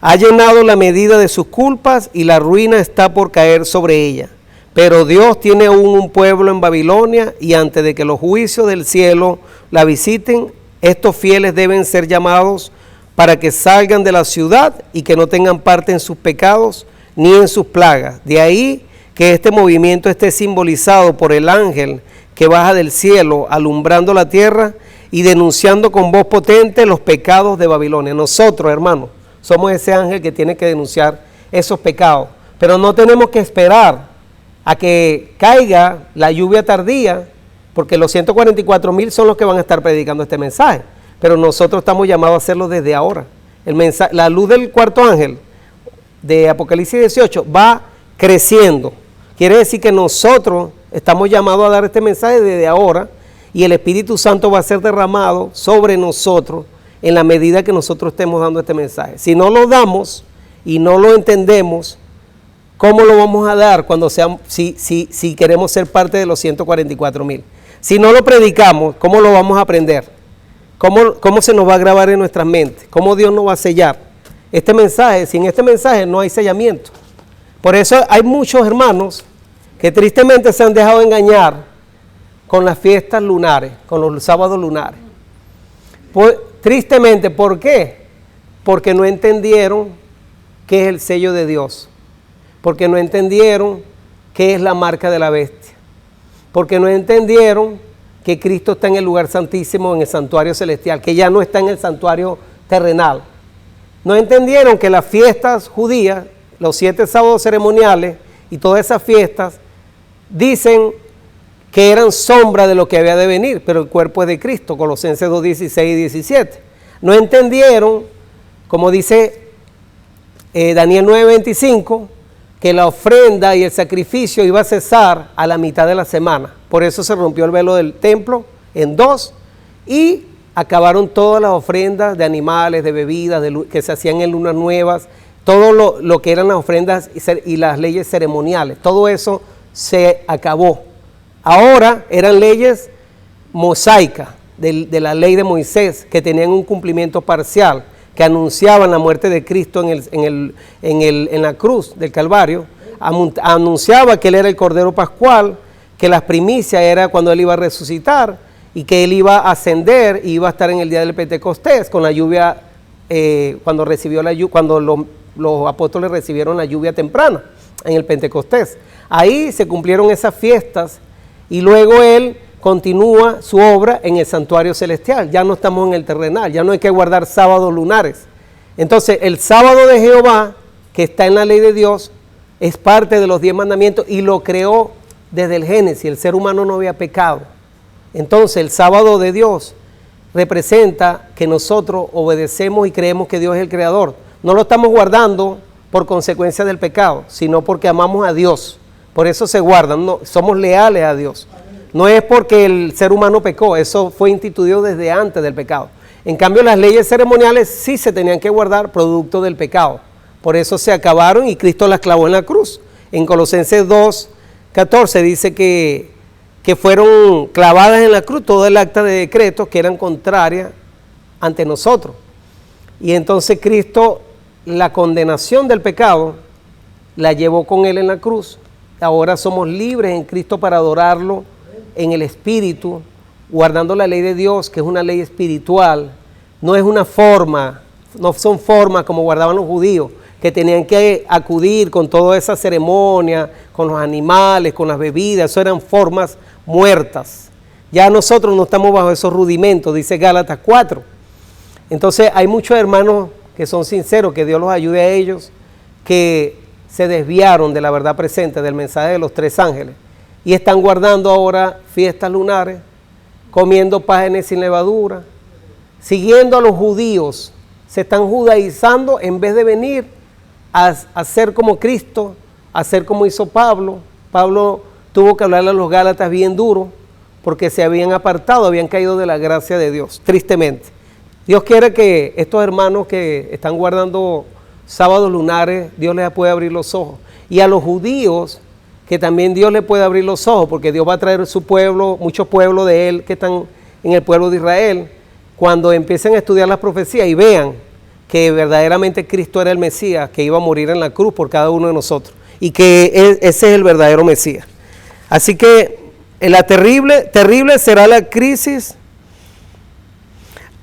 Ha llenado la medida de sus culpas y la ruina está por caer sobre ella. Pero Dios tiene aún un pueblo en Babilonia y antes de que los juicios del cielo la visiten, estos fieles deben ser llamados para que salgan de la ciudad y que no tengan parte en sus pecados ni en sus plagas. De ahí que este movimiento esté simbolizado por el ángel que baja del cielo alumbrando la tierra y denunciando con voz potente los pecados de Babilonia. Nosotros, hermanos, somos ese ángel que tiene que denunciar esos pecados, pero no tenemos que esperar a que caiga la lluvia tardía, porque los 144,000 son los que van a estar predicando este mensaje, pero nosotros estamos llamados a hacerlo desde ahora. La luz del cuarto ángel de Apocalipsis 18 va creciendo. Quiere decir que nosotros estamos llamados a dar este mensaje desde ahora, y el Espíritu Santo va a ser derramado sobre nosotros en la medida que nosotros estemos dando este mensaje. Si no lo damos y no lo entendemos, ¿cómo lo vamos a dar cuando si queremos ser parte de los 144,000? Si no lo predicamos, ¿cómo lo vamos a aprender? ¿Cómo se nos va a grabar en nuestras mentes? ¿Cómo Dios nos va a sellar? Este mensaje, sin este mensaje no hay sellamiento. Por eso hay muchos hermanos que tristemente se han dejado engañar con las fiestas lunares, con los sábados lunares. Tristemente, ¿por qué? Porque no entendieron qué es el sello de Dios, porque no entendieron qué es la marca de la bestia, porque no entendieron que Cristo está en el lugar santísimo, en el santuario celestial, que ya no está en el santuario terrenal. No entendieron que las fiestas judías, los 7 sábados ceremoniales y todas esas fiestas, dicen que eran sombra de lo que había de venir, pero el cuerpo es de Cristo, Colosenses 2:16 y 17. No entendieron, como dice Daniel 9:25, que la ofrenda y el sacrificio iba a cesar a la mitad de la semana. Por eso se rompió el velo del templo en 2 y acabaron todas las ofrendas de animales, de bebidas, que se hacían en lunas nuevas, todo lo que eran las ofrendas y las leyes ceremoniales, todo eso se acabó. Ahora eran leyes mosaicas de la ley de Moisés, que tenían un cumplimiento parcial, que anunciaban la muerte de Cristo en la cruz del Calvario. Anunciaba que Él era el Cordero Pascual, que las primicias era cuando Él iba a resucitar y que Él iba a ascender y iba a estar en el día del Pentecostés con la lluvia, cuando los apóstoles recibieron la lluvia temprana en el Pentecostés. Ahí se cumplieron esas fiestas y luego Él continúa su obra en el santuario celestial. Ya no estamos en el terrenal, ya no hay que guardar sábados lunares. Entonces el sábado de Jehová, que está en la ley de Dios, es parte de los 10 mandamientos y lo creó desde el Génesis. El ser humano no había pecado. Entonces el sábado de Dios representa que nosotros obedecemos y creemos que Dios es el creador. No lo estamos guardando por consecuencia del pecado, sino porque amamos a Dios. Por eso se guardan, no, somos leales a Dios. No es porque el ser humano pecó, eso fue instituido desde antes del pecado. En cambio, las leyes ceremoniales sí se tenían que guardar producto del pecado. Por eso se acabaron y Cristo las clavó en la cruz. En Colosenses 2:14 dice que fueron clavadas en la cruz todo el acta de decretos que eran contrarias ante nosotros. Y entonces Cristo, la condenación del pecado, la llevó con Él en la cruz. Ahora somos libres en Cristo para adorarlo en el Espíritu, guardando la ley de Dios, que es una ley espiritual. No es una forma, no son formas como guardaban los judíos, que tenían que acudir con toda esa ceremonia, con los animales, con las bebidas. Eso eran formas muertas. Ya nosotros no estamos bajo esos rudimentos, dice Gálatas 4. Entonces hay muchos hermanos que son sinceros, que Dios los ayude a ellos, que se desviaron de la verdad presente, del mensaje de los 3 ángeles, y están guardando ahora fiestas lunares, comiendo pájaros sin levadura, siguiendo a los judíos, se están judaizando en vez de venir a ser como Cristo, a ser como hizo Pablo. Pablo tuvo que hablarle a los Gálatas bien duro, porque se habían apartado, habían caído de la gracia de Dios, tristemente. Dios quiere que estos hermanos que están guardando sábados lunares, Dios les puede abrir los ojos. Y a los judíos, que también Dios les puede abrir los ojos, porque Dios va a traer su pueblo, muchos pueblos de Él que están en el pueblo de Israel, cuando empiecen a estudiar las profecías y vean que verdaderamente Cristo era el Mesías, que iba a morir en la cruz por cada uno de nosotros, y que ese es el verdadero Mesías. Así que la terrible será la crisis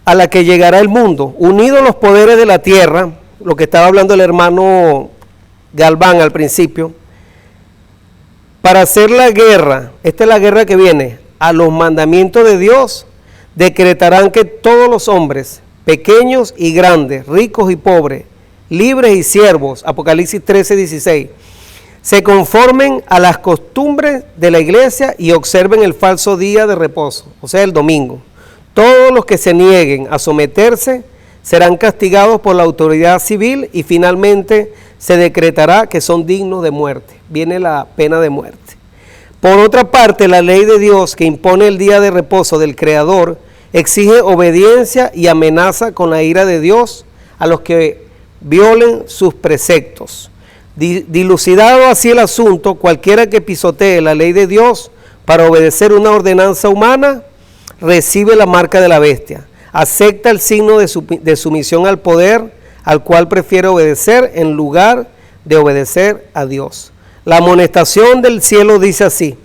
a la que llegará el mundo, unidos los poderes de la tierra, lo que estaba hablando el hermano Galván al principio, para hacer la guerra. Esta es la guerra que viene a los mandamientos de Dios. Decretarán que todos los hombres, pequeños y grandes, ricos y pobres, libres y siervos, Apocalipsis 13:16, se conformen a las costumbres de la iglesia y observen el falso día de reposo, o sea, el domingo. Todos los que se nieguen a someterse serán castigados por la autoridad civil y finalmente se decretará que son dignos de muerte. Viene la pena de muerte. Por otra parte, la ley de Dios que impone el día de reposo del Creador exige obediencia y amenaza con la ira de Dios a los que violen sus preceptos. Dilucidado así el asunto, cualquiera que pisotee la ley de Dios para obedecer una ordenanza humana, recibe la marca de la bestia, acepta el signo de sumisión al poder, al cual prefiere obedecer en lugar de obedecer a Dios. La amonestación del cielo dice así: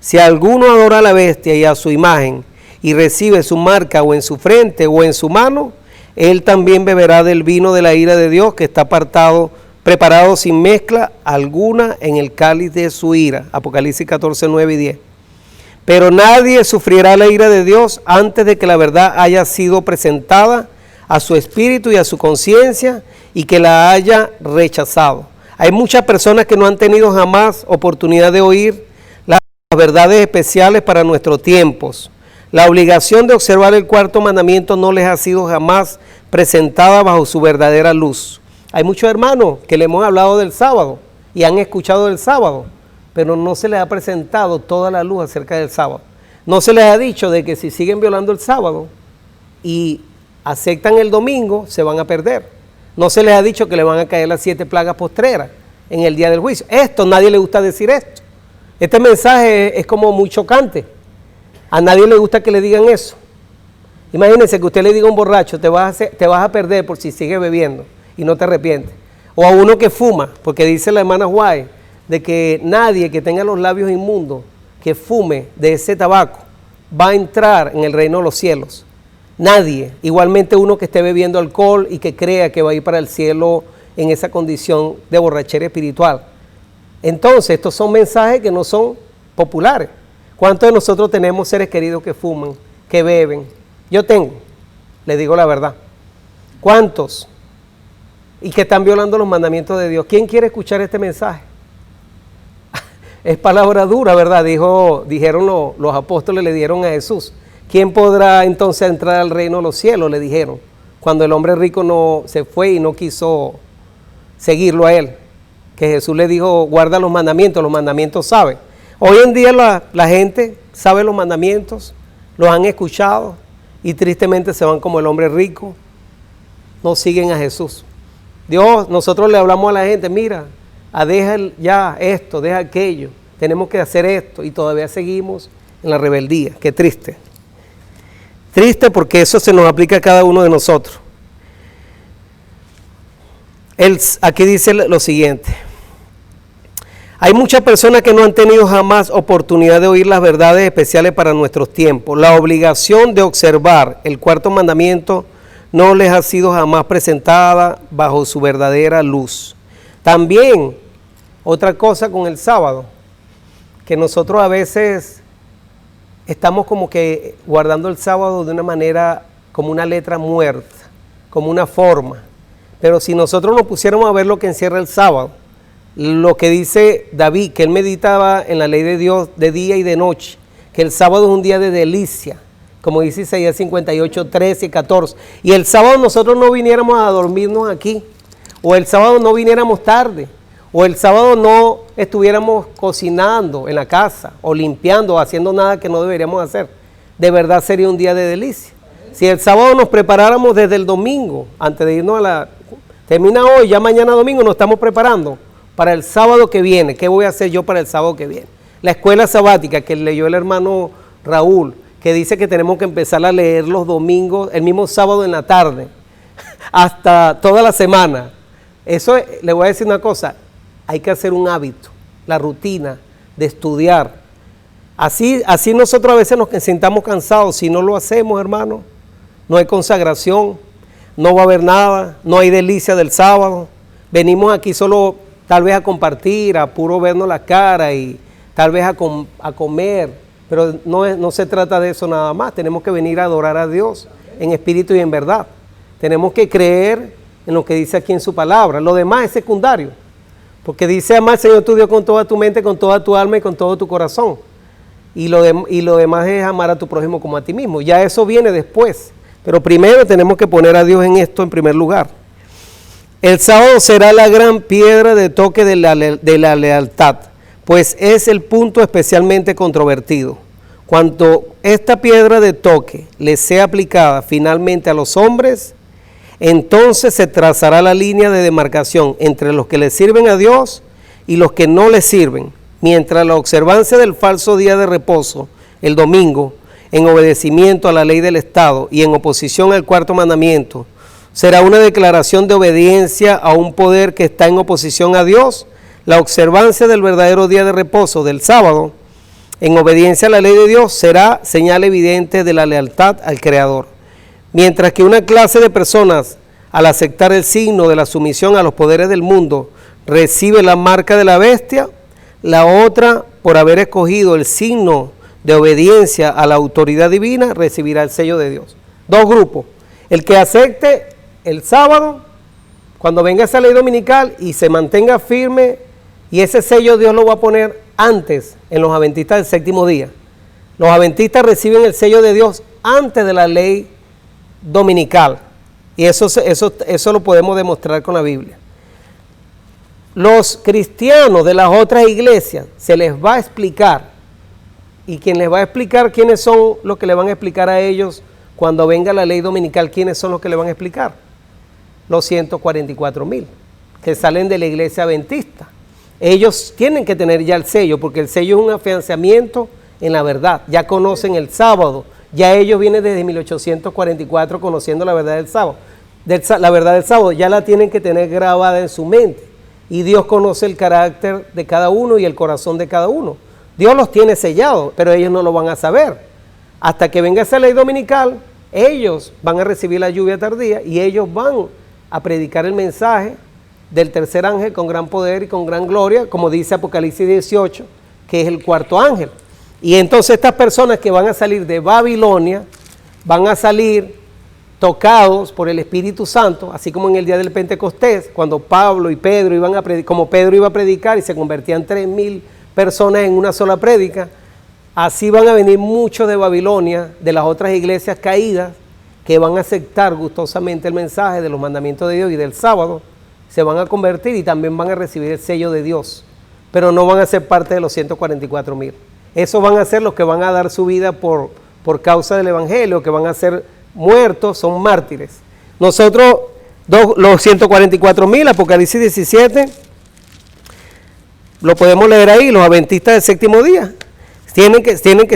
si alguno adora a la bestia y a su imagen, y recibe su marca o en su frente o en su mano, él también beberá del vino de la ira de Dios que está preparado sin mezcla alguna en el cáliz de su ira. Apocalipsis 14, 9 y 10. Pero nadie sufrirá la ira de Dios antes de que la verdad haya sido presentada a su espíritu y a su conciencia y que la haya rechazado. Hay muchas personas que no han tenido jamás oportunidad de oír las verdades especiales para nuestros tiempos. La obligación de observar el cuarto mandamiento no les ha sido jamás presentada bajo su verdadera luz. Hay muchos hermanos que le hemos hablado del sábado y han escuchado del sábado, pero no se les ha presentado toda la luz acerca del sábado. No se les ha dicho de que si siguen violando el sábado y aceptan el domingo, se van a perder. No se les ha dicho que le van a caer las 7 plagas postreras en el día del juicio. Esto, nadie le gusta decir esto. Este mensaje es como muy chocante. A nadie le gusta que le digan eso. Imagínense que usted le diga a un borracho, te vas a perder por si sigues bebiendo y no te arrepientes. O a uno que fuma, porque dice la hermana White, de que nadie que tenga los labios inmundos, que fume de ese tabaco, va a entrar en el reino de los cielos. Nadie. Igualmente uno que esté bebiendo alcohol y que crea que va a ir para el cielo en esa condición de borrachera espiritual. Entonces, estos son mensajes que no son populares. ¿Cuántos de nosotros tenemos seres queridos que fuman, que beben? Yo tengo, les digo la verdad. ¿Cuántos? Y que están violando los mandamientos de Dios. ¿Quién quiere escuchar este mensaje? Es palabra dura, ¿verdad? Dijeron los apóstoles, le dieron a Jesús. ¿Quién podrá entonces entrar al reino de los cielos? Le dijeron. Cuando el hombre rico no se fue y no quiso seguirlo a él. Que Jesús le dijo, guarda los mandamientos sabe. Hoy en día la gente sabe los mandamientos, los han escuchado y tristemente se van como el hombre rico. No siguen a Jesús. Dios, nosotros le hablamos a la gente, mira, deja ya esto, deja aquello, tenemos que hacer esto y todavía seguimos en la rebeldía. Qué triste. Triste porque eso se nos aplica a cada uno de nosotros. Aquí dice lo siguiente. Hay muchas personas que no han tenido jamás oportunidad de oír las verdades especiales para nuestros tiempos. La obligación de observar el cuarto mandamiento no les ha sido jamás presentada bajo su verdadera luz. También, otra cosa con el sábado, que nosotros a veces estamos como que guardando el sábado de una manera, como una letra muerta, como una forma. Pero si nosotros nos pusiéramos a ver lo que encierra el sábado, lo que dice David, que él meditaba en la ley de Dios de día y de noche, que el sábado es un día de delicia, como dice Isaías 58, 13 y 14. Y el sábado nosotros no viniéramos a dormirnos aquí, o el sábado no viniéramos tarde, o el sábado no estuviéramos cocinando en la casa, o limpiando, o haciendo nada que no deberíamos hacer. De verdad sería un día de delicia. Si el sábado nos preparáramos desde el domingo, antes de irnos termina hoy, ya mañana domingo nos estamos preparando para el sábado que viene. ¿Qué voy a hacer yo para el sábado que viene? La escuela sabática que leyó el hermano Raúl, que dice que tenemos que empezar a leer los domingos, el mismo sábado en la tarde, hasta toda la semana. Eso, le voy a decir una cosa, hay que hacer un hábito, la rutina de estudiar. Así nosotros a veces nos sintamos cansados, si no lo hacemos, hermano, no hay consagración, no va a haber nada, no hay delicia del sábado. Venimos aquí solo tal vez a compartir, a puro vernos la cara y tal vez a comer, pero no se trata de eso nada más. Tenemos que venir a adorar a Dios en espíritu y en verdad. Tenemos que creer en lo que dice aquí en su palabra. Lo demás es secundario, Porque dice, ama al Señor tu Dios con toda tu mente, con toda tu alma y con todo tu corazón. Y lo demás es amar a tu prójimo como a ti mismo. Ya eso viene después. Pero primero tenemos que poner a Dios en esto en primer lugar. El sábado será la gran piedra de toque de la lealtad, pues es el punto especialmente controvertido. Cuando esta piedra de toque le sea aplicada finalmente a los hombres, entonces se trazará la línea de demarcación entre los que le sirven a Dios y los que no le sirven, mientras la observancia del falso día de reposo, el domingo, en obedecimiento a la ley del Estado y en oposición al cuarto mandamiento, será una declaración de obediencia a un poder que está en oposición a Dios. La observancia del verdadero día de reposo, del sábado, en obediencia a la ley de Dios, será señal evidente de la lealtad al Creador. Mientras que una clase de personas, al aceptar el signo de la sumisión a los poderes del mundo, recibe la marca de la bestia, la otra, por haber escogido el signo de obediencia a la autoridad divina, recibirá el sello de Dios. Dos grupos: el que acepte el sábado, cuando venga esa ley dominical y se mantenga firme, y ese sello Dios lo va a poner antes en los adventistas del séptimo día. Los adventistas reciben el sello de Dios antes de la ley dominical, y eso lo podemos demostrar con la Biblia. Los cristianos de las otras iglesias se les va a explicar, y quien les va a explicar quiénes son los que le van a explicar a ellos cuando venga la ley dominical, quiénes son los que le van a explicar. Los 144,000 que salen de la iglesia adventista. Ellos tienen que tener ya el sello, porque el sello es un afianzamiento en la verdad. Ya conocen el sábado, ya ellos vienen desde 1844 conociendo la verdad del sábado. La verdad del sábado ya la tienen que tener grabada en su mente. Y Dios conoce el carácter de cada uno y el corazón de cada uno. Dios los tiene sellados, pero ellos no lo van a saber. Hasta que venga esa ley dominical, ellos van a recibir la lluvia tardía y ellos van a predicar el mensaje del tercer ángel con gran poder y con gran gloria, como dice Apocalipsis 18, que es el cuarto ángel. Y entonces estas personas que van a salir de Babilonia, van a salir tocados por el Espíritu Santo, así como en el día del Pentecostés, cuando Pablo y Pedro iban a predicar, como Pedro iba a predicar y se convertían 3,000 personas en una sola prédica. Así van a venir muchos de Babilonia, de las otras iglesias caídas, que van a aceptar gustosamente el mensaje de los mandamientos de Dios y del sábado, se van a convertir y también van a recibir el sello de Dios, pero no van a ser parte de los 144,000. Esos van a ser los que van a dar su vida por causa del Evangelio, que van a ser muertos, son mártires. Nosotros, los 144,000, Apocalipsis 17, lo podemos leer ahí, los adventistas del séptimo día.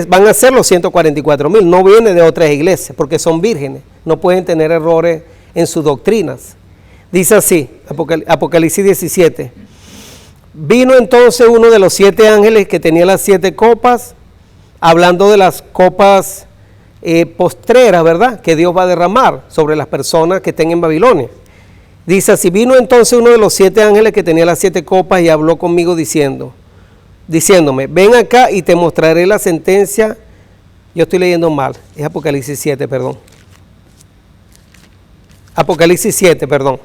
Van a ser los 144,000, no viene de otras iglesias, porque son vírgenes, no pueden tener errores en sus doctrinas. Dice así, Apocalipsis 17. Vino entonces uno de los 7 ángeles que tenía las 7 copas, hablando de las copas postreras, ¿verdad?, que Dios va a derramar sobre las personas que estén en Babilonia. Dice así: vino entonces uno de los 7 ángeles que tenía las 7 copas y habló conmigo diciéndome, ven acá y te mostraré la sentencia. Yo estoy leyendo mal, es Apocalipsis 7, perdón. Apocalipsis 7, perdón.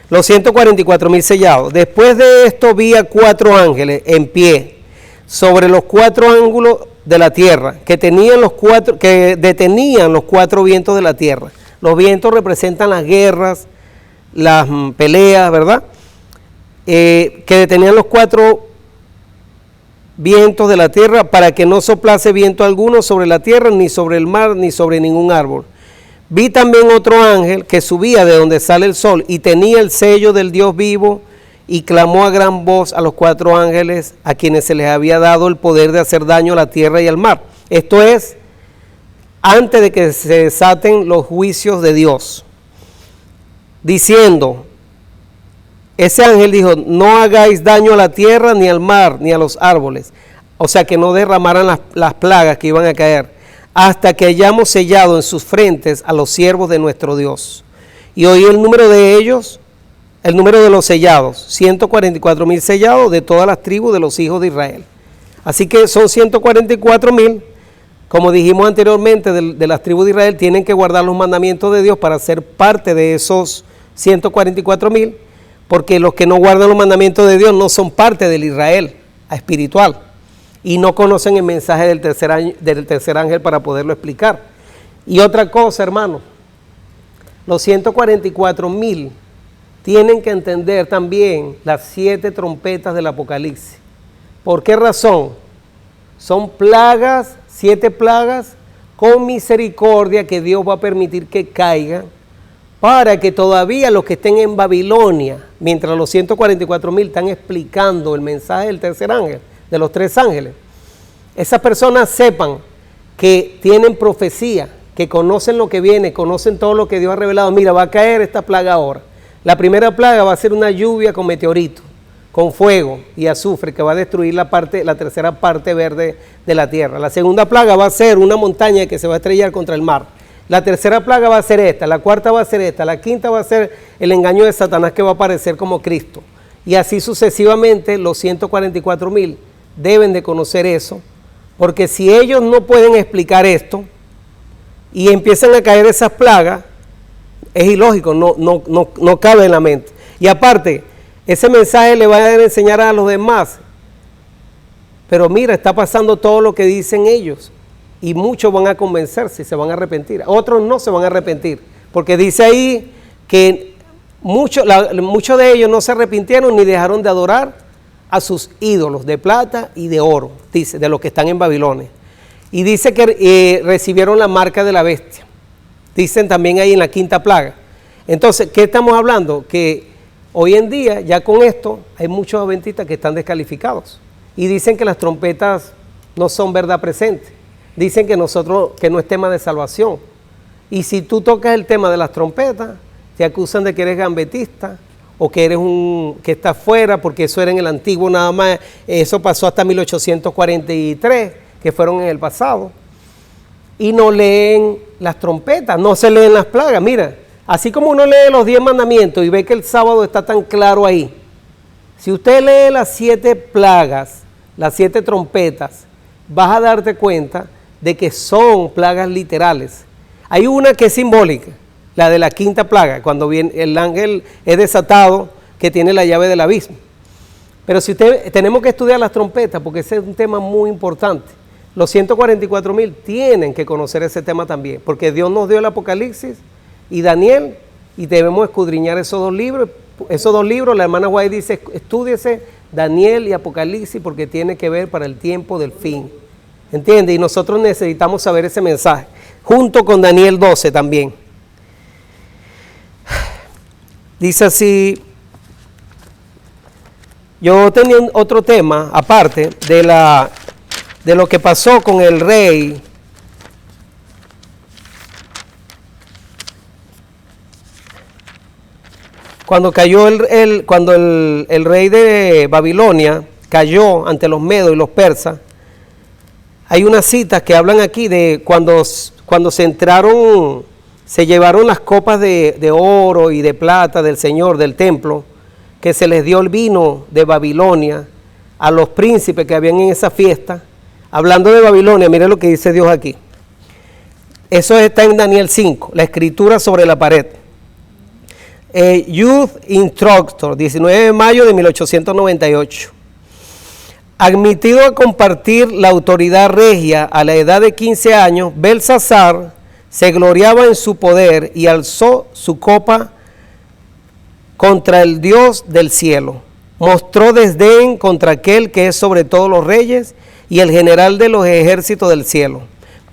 Los 144,000 sellados. Después de esto vi a 4 ángeles en pie sobre los 4 ángulos de la tierra, que detenían los 4 vientos de la tierra. Los vientos representan las guerras, las peleas, ¿verdad? Que detenían los 4 vientos de la tierra, para que no soplase viento alguno sobre la tierra, ni sobre el mar, ni sobre ningún árbol. Vi también otro ángel que subía de donde sale el sol y tenía el sello del Dios vivo, y clamó a gran voz a los 4 ángeles a quienes se les había dado el poder de hacer daño a la tierra y al mar. Esto es antes de que se desaten los juicios de Dios, diciendo, ese ángel dijo, no hagáis daño a la tierra, ni al mar, ni a los árboles. O sea, que no derramaran las plagas que iban a caer, hasta que hayamos sellado en sus frentes a los siervos de nuestro Dios. Y oí el número de ellos, el número de los sellados, 144,000 sellados de todas las tribus de los hijos de Israel. Así que son 144,000, como dijimos anteriormente, de las tribus de Israel, tienen que guardar los mandamientos de Dios para ser parte de esos 144,000. porque los que no guardan los mandamientos de Dios no son parte del Israel espiritual y no conocen el mensaje del tercer ángel para poderlo explicar. Y otra cosa, hermano, los 144,000 tienen que entender también las 7 trompetas del Apocalipsis. ¿Por qué razón? Son plagas, 7 plagas con misericordia que Dios va a permitir que caigan para que todavía los que estén en Babilonia, mientras los 144,000 están explicando el mensaje del tercer ángel, de los 3 ángeles, esas personas sepan que tienen profecía, que conocen lo que viene, conocen todo lo que Dios ha revelado. Mira, va a caer esta plaga ahora. La primera plaga va a ser una lluvia con meteoritos, con fuego y azufre que va a destruir la tercera parte verde de la tierra. La segunda plaga va a ser una montaña que se va a estrellar contra el mar. La tercera plaga va a ser esta, la cuarta va a ser esta, la quinta va a ser el engaño de Satanás que va a aparecer como Cristo. Y así sucesivamente los 144,000 deben de conocer eso, porque si ellos no pueden explicar esto y empiezan a caer esas plagas, es ilógico, no cabe en la mente. Y aparte, ese mensaje le va a enseñar a los demás, pero mira, está pasando todo lo que dicen ellos. Y muchos van a convencerse y se van a arrepentir. Otros no se van a arrepentir. Porque dice ahí que muchos de ellos no se arrepintieron ni dejaron de adorar a sus ídolos de plata y de oro, dice, de los que están en Babilonia. Y dice que recibieron la marca de la bestia. Dicen también ahí en la quinta plaga. Entonces, ¿qué estamos hablando? Que hoy en día, ya con esto, hay muchos adventistas que están descalificados. Y dicen que las trompetas no son verdad presente. Dicen que no es tema de salvación. Y si tú tocas el tema de las trompetas, te acusan de que eres gambetista o que eres que estás fuera, porque eso era en el antiguo nada más. Eso pasó hasta 1843, que fueron en el pasado. Y no leen las trompetas, no se leen las plagas. Mira, así como uno lee los 10 mandamientos y ve que el sábado está tan claro ahí. Si usted lee las 7 plagas, las 7 trompetas, vas a darte cuenta de que son plagas literales. Hay una que es simbólica, la de la quinta plaga, cuando viene el ángel es desatado, que tiene la llave del abismo. Pero si tenemos que estudiar las trompetas, porque ese es un tema muy importante. Los 144,000 tienen que conocer ese tema también, porque Dios nos dio el Apocalipsis y Daniel, y debemos escudriñar esos dos libros. Esos 2 libros, la hermana White dice, estúdiese Daniel y Apocalipsis, porque tiene que ver para el tiempo del fin. ¿Entiende? Y nosotros necesitamos saber ese mensaje, junto con Daniel 12 también. Dice así, yo tenía otro tema, aparte de lo que pasó con el rey. Cuando cayó el rey de Babilonia, cayó ante los medos y los persas. Hay unas citas que hablan aquí de cuando se llevaron las copas de oro y de plata del Señor, del templo, que se les dio el vino de Babilonia a los príncipes que habían en esa fiesta. Hablando de Babilonia, mire lo que dice Dios aquí. Eso está en Daniel 5, la escritura sobre la pared. Youth Instructor, 19 de mayo de 1898. Admitido a compartir la autoridad regia a la edad de 15 años, Belsasar se gloriaba en su poder y alzó su copa contra el Dios del cielo. Mostró desdén contra aquel que es sobre todos los reyes y el general de los ejércitos del cielo.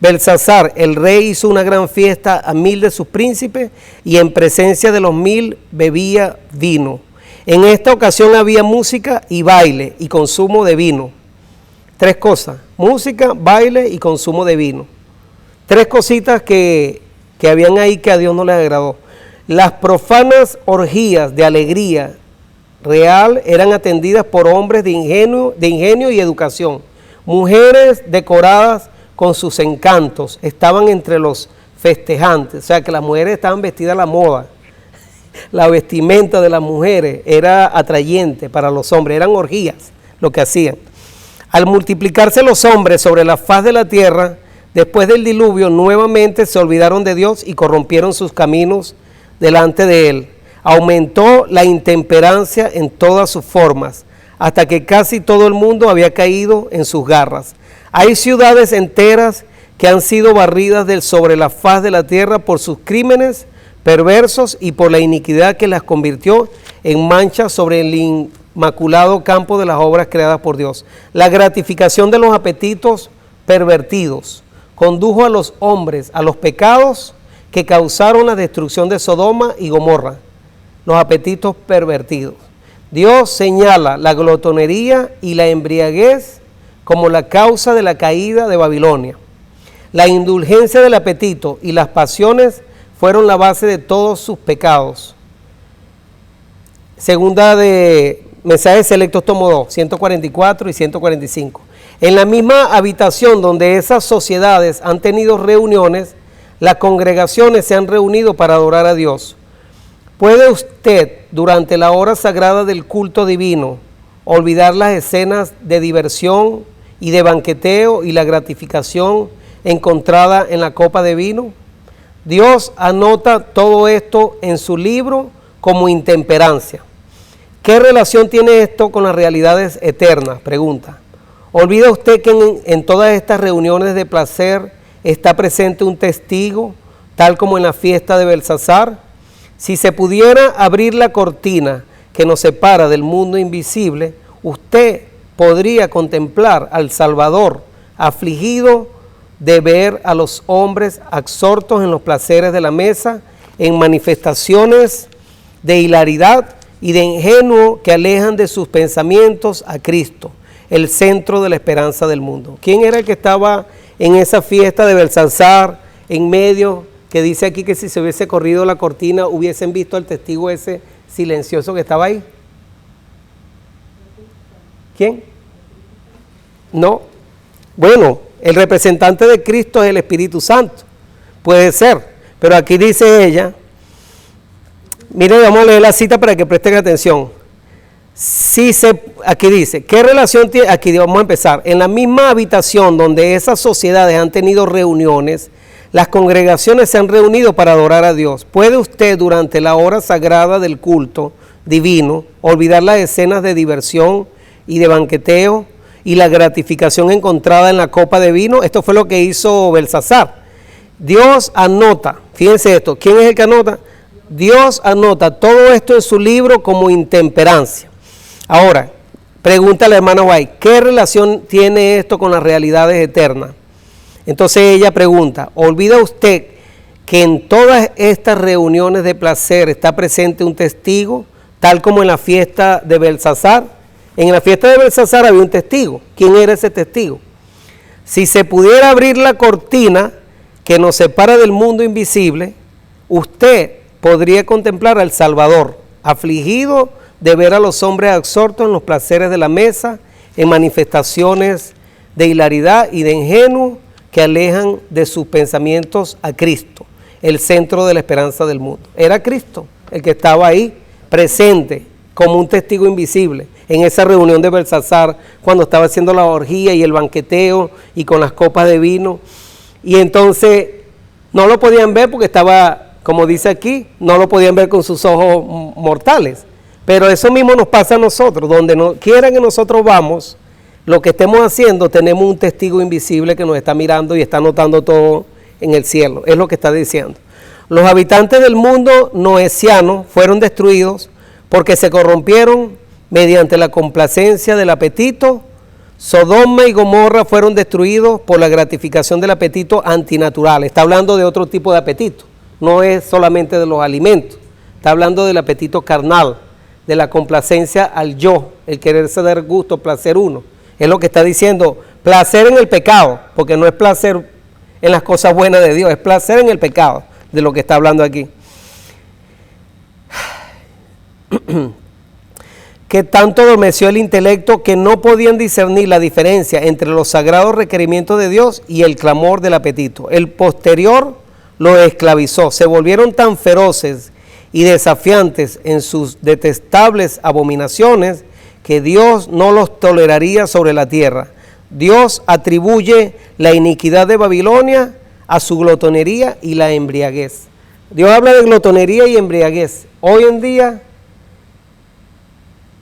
Belsasar, el rey, hizo una gran fiesta a 1000 de sus príncipes y en presencia de los 1000 bebía vino. En esta ocasión había música y baile y consumo de vino. 3 cosas, música, baile y consumo de vino. 3 cositas que habían ahí que a Dios no le agradó. Las profanas orgías de alegría real eran atendidas por hombres de ingenio y educación. Mujeres decoradas con sus encantos estaban entre los festejantes, o sea que las mujeres estaban vestidas a la moda. La vestimenta de las mujeres era atrayente para los hombres, eran orgías lo que hacían. Al multiplicarse los hombres sobre la faz de la tierra, después del diluvio, nuevamente se olvidaron de Dios y corrompieron sus caminos delante de él. Aumentó la intemperancia en todas sus formas, hasta que casi todo el mundo había caído en sus garras. Hay ciudades enteras que han sido barridas sobre la faz de la tierra por sus crímenes perversos y por la iniquidad que las convirtió en manchas sobre el inmaculado campo de las obras creadas por Dios. La gratificación de los apetitos pervertidos condujo a los hombres a los pecados que causaron la destrucción de Sodoma y Gomorra. Los apetitos pervertidos. Dios señala la glotonería y la embriaguez como la causa de la caída de Babilonia. La indulgencia del apetito y las pasiones fueron la base de todos sus pecados. Segunda de Mensajes Selectos, tomo 2, 144 y 145. En la misma habitación donde esas sociedades han tenido reuniones, las congregaciones se han reunido para adorar a Dios. ¿Puede usted, durante la hora sagrada del culto divino, olvidar las escenas de diversión y de banqueteo y la gratificación encontrada en la copa de vino? Dios anota todo esto en su libro como intemperancia. ¿Qué relación tiene esto con las realidades eternas? Pregunta. ¿Olvida usted que en todas estas reuniones de placer está presente un testigo, tal como en la fiesta de Belsasar? Si se pudiera abrir la cortina que nos separa del mundo invisible, usted podría contemplar al Salvador afligido de ver a los hombres absortos en los placeres de la mesa, en manifestaciones de hilaridad y de ingenuo que alejan de sus pensamientos a Cristo, el centro de la esperanza del mundo. ¿Quién era el que estaba en esa fiesta de Belsasar en medio? Que dice aquí que si se hubiese corrido la cortina hubiesen visto al testigo ese silencioso que estaba ahí. ¿Quién? No. Bueno, el representante de Cristo es el Espíritu Santo. Puede ser. Pero aquí dice ella, miren, vamos a leer la cita para que presten atención. Aquí dice, ¿qué relación tiene? Aquí vamos a empezar. En la misma habitación donde esas sociedades han tenido reuniones, las congregaciones se han reunido para adorar a Dios. ¿Puede usted, durante la hora sagrada del culto divino, olvidar las escenas de diversión y de banqueteo y la gratificación encontrada en la copa de vino? Esto fue lo que hizo Belsasar. Dios anota, fíjense esto, ¿quién es el que anota? Dios anota todo esto en su libro como intemperancia. Ahora, pregunta a la hermana White, ¿qué relación tiene esto con las realidades eternas? Entonces ella pregunta, ¿olvida usted que en todas estas reuniones de placer está presente un testigo, tal como en la fiesta de Belsasar? En la fiesta de Belsasar había un testigo. ¿Quién era ese testigo? Si se pudiera abrir la cortina que nos separa del mundo invisible, usted podría contemplar al Salvador, afligido de ver a los hombres absortos en los placeres de la mesa, en manifestaciones de hilaridad y de ingenuo que alejan de sus pensamientos a Cristo, el centro de la esperanza del mundo. Era Cristo el que estaba ahí, presente, como un testigo invisible, en esa reunión de Belsasar, cuando estaba haciendo la orgía y el banqueteo y con las copas de vino. Y entonces no lo podían ver porque estaba, como dice aquí, no lo podían ver con sus ojos mortales. Pero eso mismo nos pasa a nosotros, donde no quiera que nosotros vamos, lo que estemos haciendo, tenemos un testigo invisible que nos está mirando y está notando todo en el cielo. Es lo que está diciendo. Los habitantes del mundo noesiano fueron destruidos porque se corrompieron mediante la complacencia del apetito. Sodoma y Gomorra fueron destruidos por la gratificación del apetito antinatural. Está hablando de otro tipo de apetito. No es solamente de los alimentos. Está hablando del apetito carnal, de la complacencia al yo, el quererse dar gusto, placer uno. Es lo que está diciendo, placer en el pecado, porque no es placer en las cosas buenas de Dios, es placer en el pecado, de lo que está hablando aquí. Que tanto adormeció el intelecto que no podían discernir la diferencia entre los sagrados requerimientos de Dios y el clamor del apetito. El posterior lo esclavizó, se volvieron tan feroces y desafiantes en sus detestables abominaciones que Dios no los toleraría sobre la tierra. Dios atribuye la iniquidad de Babilonia a su glotonería y la embriaguez. Dios habla de glotonería y embriaguez. Hoy en día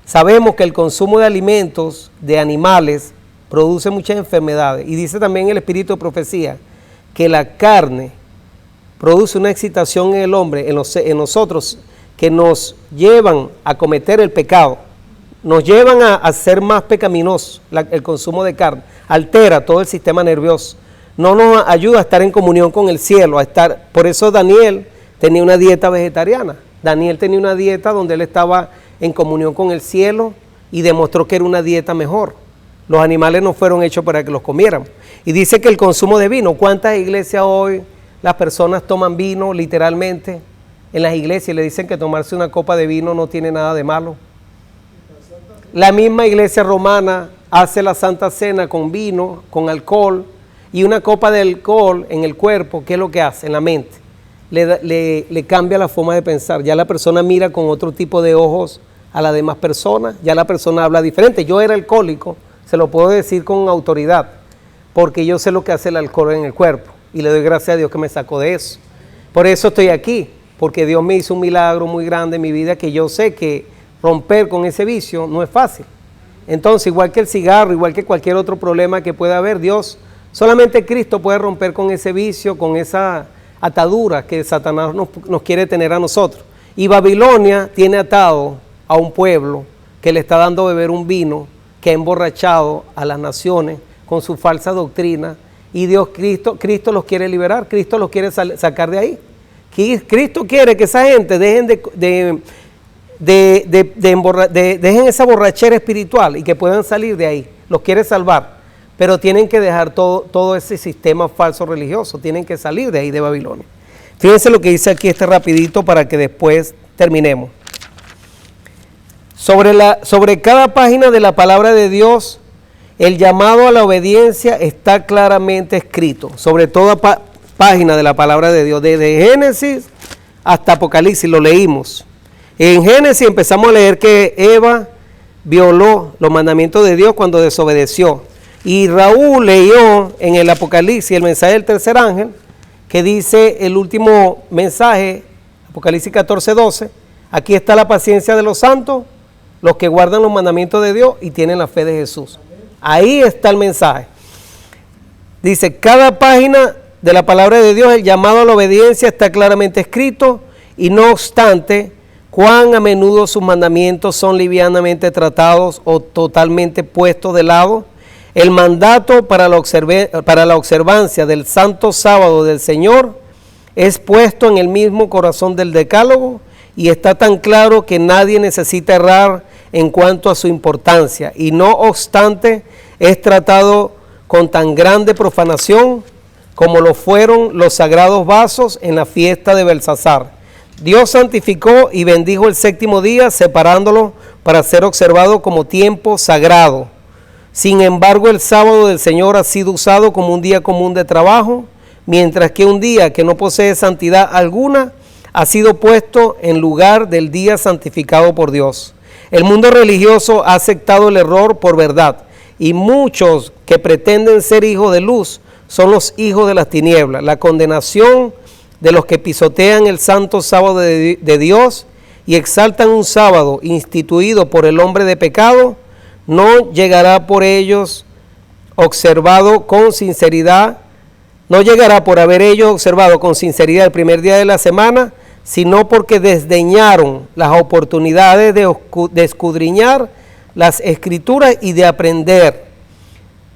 sabemos que el consumo de alimentos, de animales, produce muchas enfermedades. Y dice también el espíritu de profecía que la carne produce una excitación en el hombre, en nosotros, que nos llevan a cometer el pecado. Nos llevan a ser más pecaminosos el consumo de carne. Altera todo el sistema nervioso. No nos ayuda a estar en comunión con el cielo. Por eso Daniel tenía una dieta vegetariana. Daniel tenía una dieta donde él estaba en comunión con el cielo y demostró que era una dieta mejor. Los animales no fueron hechos para que los comieran. Y dice que el consumo de vino. ¿Cuántas iglesias hoy las personas toman vino literalmente? En las iglesias le dicen que tomarse una copa de vino no tiene nada de malo. La misma iglesia romana hace la Santa Cena con vino, con alcohol, y una copa de alcohol en el cuerpo, ¿qué es lo que hace? En la mente. Le cambia la forma de pensar. Ya la persona mira con otro tipo de ojos a las demás personas, ya la persona habla diferente. Yo era alcohólico, se lo puedo decir con autoridad, porque yo sé lo que hace el alcohol en el cuerpo, y le doy gracias a Dios que me sacó de eso. Por eso estoy aquí, porque Dios me hizo un milagro muy grande en mi vida, que yo sé que romper con ese vicio no es fácil. Entonces, igual que el cigarro, igual que cualquier otro problema que pueda haber, solamente Cristo puede romper con ese vicio, con esa atadura que Satanás nos quiere tener a nosotros. Y Babilonia tiene atado a un pueblo que le está dando a beber un vino que ha emborrachado a las naciones con su falsa doctrina, y Cristo los quiere liberar, Cristo los quiere sacar de ahí. Cristo quiere que esa gente dejen esa borrachera espiritual y que puedan salir de ahí. Los quiere salvar, pero tienen que dejar todo ese sistema falso religioso, tienen que salir de ahí, de Babilonia. Fíjense lo que dice aquí rapidito para que después terminemos. Sobre cada página de la palabra de Dios, el llamado a la obediencia está claramente escrito. Sobre toda página de la palabra de Dios, desde Génesis hasta Apocalipsis, lo leímos. En Génesis empezamos a leer que Eva violó los mandamientos de Dios cuando desobedeció. Y Raúl leyó en el Apocalipsis el mensaje del tercer ángel, que dice el último mensaje, Apocalipsis 14:12, aquí está la paciencia de los santos, los que guardan los mandamientos de Dios y tienen la fe de Jesús. Ahí está el mensaje. Dice, cada página de la palabra de Dios, el llamado a la obediencia está claramente escrito, y no obstante, cuán a menudo sus mandamientos son livianamente tratados o totalmente puestos de lado. El mandato para la observancia del santo sábado del Señor es puesto en el mismo corazón del decálogo, y está tan claro que nadie necesita errar en cuanto a su importancia, y no obstante es tratado con tan grande profanación como lo fueron los sagrados vasos en la fiesta de Belsasar. Dios santificó y bendijo el séptimo día, separándolo para ser observado como tiempo sagrado. Sin embargo, el sábado del Señor ha sido usado como un día común de trabajo, mientras que un día que no posee santidad alguna ha sido puesto en lugar del día santificado por Dios. El mundo religioso ha aceptado el error por verdad, y muchos que pretenden ser hijos de luz son los hijos de las tinieblas. La condenación de los que pisotean el santo sábado de Dios y exaltan un sábado instituido por el hombre de pecado no llegará por ellos observado con sinceridad, no llegará por haber ellos observado con sinceridad el primer día de la semana, sino porque desdeñaron las oportunidades de escudriñar las escrituras y de aprender.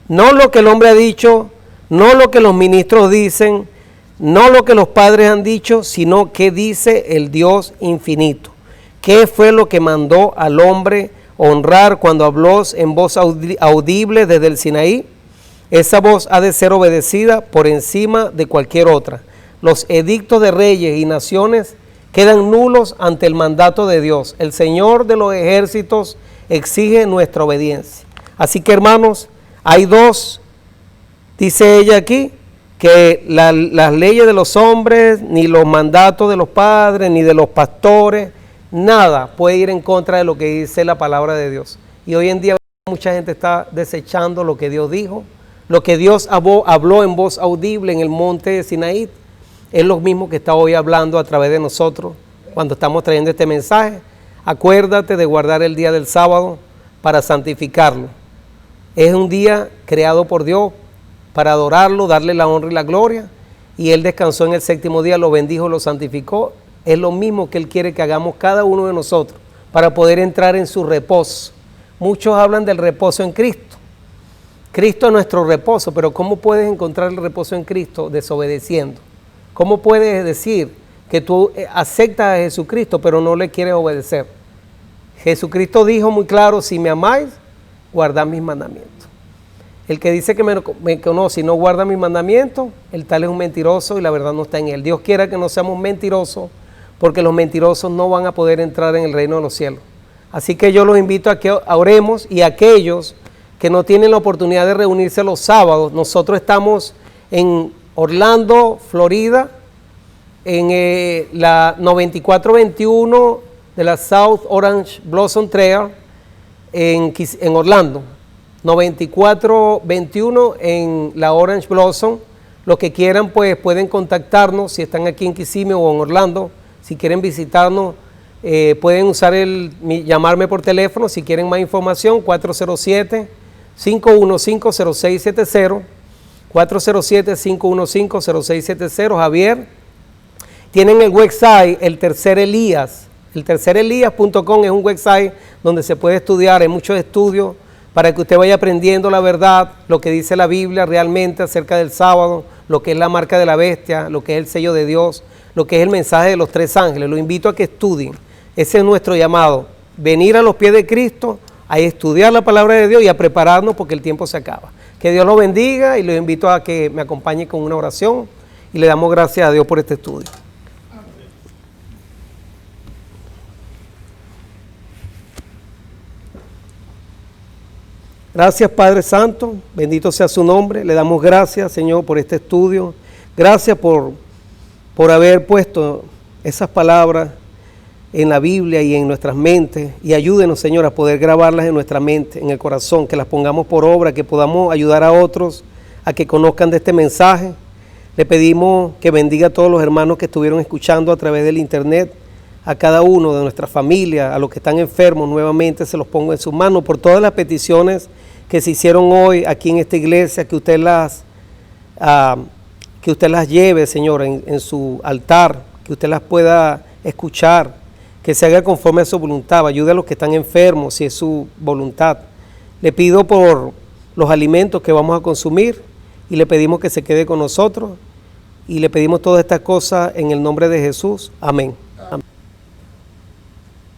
No lo que el hombre ha dicho, no lo que los ministros dicen, no lo que los padres han dicho, sino qué dice el Dios infinito. ¿Qué fue lo que mandó al hombre honrar cuando habló en voz audible desde el Sinaí? Esa voz ha de ser obedecida por encima de cualquier otra. Los edictos de reyes y naciones quedan nulos ante el mandato de Dios. El Señor de los ejércitos exige nuestra obediencia. Así que, hermanos, hay dos, dice ella aquí, que las leyes de los hombres, ni los mandatos de los padres, ni de los pastores, nada puede ir en contra de lo que dice la palabra de Dios. Y hoy en día mucha gente está desechando lo que Dios dijo, lo que Dios habló en voz audible en el monte de Sinaí. es lo mismo que está hoy hablando a través de nosotros cuando estamos trayendo este mensaje. Acuérdate de guardar el día del sábado para santificarlo. Es un día creado por Dios para adorarlo, darle la honra y la gloria, y Él descansó en el séptimo día, lo bendijo, lo santificó. Es lo mismo que Él quiere que hagamos cada uno de nosotros para poder entrar en su reposo. Muchos hablan del reposo en Cristo. Cristo es nuestro reposo, pero ¿cómo puedes encontrar el reposo en Cristo desobedeciendo? ¿Cómo puedes decir que tú aceptas a Jesucristo, pero no le quieres obedecer? Jesucristo dijo muy claro: si me amáis, guardad mis mandamientos. El que dice que me conoce y no guarda mis mandamientos, el tal es un mentiroso y la verdad no está en él. Dios quiera que no seamos mentirosos, porque los mentirosos no van a poder entrar en el reino de los cielos. Así que yo los invito a que oremos, y aquellos que no tienen la oportunidad de reunirse los sábados, nosotros estamos en Orlando, Florida, en la 9421 de la South Orange Blossom Trail en Orlando. 9421 en la Orange Blossom. Los que quieran pues pueden contactarnos si están aquí en Kissimmee o en Orlando. Si quieren visitarnos, pueden llamarme por teléfono si quieren más información. 407-515-0670. 407-515-0670. Javier. Tienen el website El Tercer Elías. El tercerelías.com es un website donde se puede estudiar. Hay muchos estudios para que usted vaya aprendiendo la verdad, lo que dice la Biblia realmente acerca del sábado, lo que es la marca de la bestia, lo que es el sello de Dios, lo que es el mensaje de los tres ángeles. Lo invito a que estudien. Ese es nuestro llamado, venir a los pies de Cristo, a estudiar la palabra de Dios y a prepararnos porque el tiempo se acaba. Que Dios los bendiga, y los invito a que me acompañe con una oración y le damos gracias a Dios por este estudio. Gracias, Padre Santo, bendito sea su nombre. Le damos gracias, Señor, por este estudio. Gracias por haber puesto esas palabras en la Biblia y en nuestras mentes. Y ayúdenos, Señor, a poder grabarlas en nuestra mente, en el corazón, que las pongamos por obra, que podamos ayudar a otros a que conozcan de este mensaje. Le pedimos que bendiga a todos los hermanos que estuvieron escuchando a través del internet, a cada uno de nuestra familia, a los que están enfermos, nuevamente se los pongo en sus manos, por todas las peticiones que se hicieron hoy aquí en esta iglesia, que usted las lleve, Señor, en su altar, que usted las pueda escuchar, que se haga conforme a su voluntad. Ayude a los que están enfermos, si es su voluntad. Le pido por los alimentos que vamos a consumir, y le pedimos que se quede con nosotros, y le pedimos todas estas cosas en el nombre de Jesús. Amén.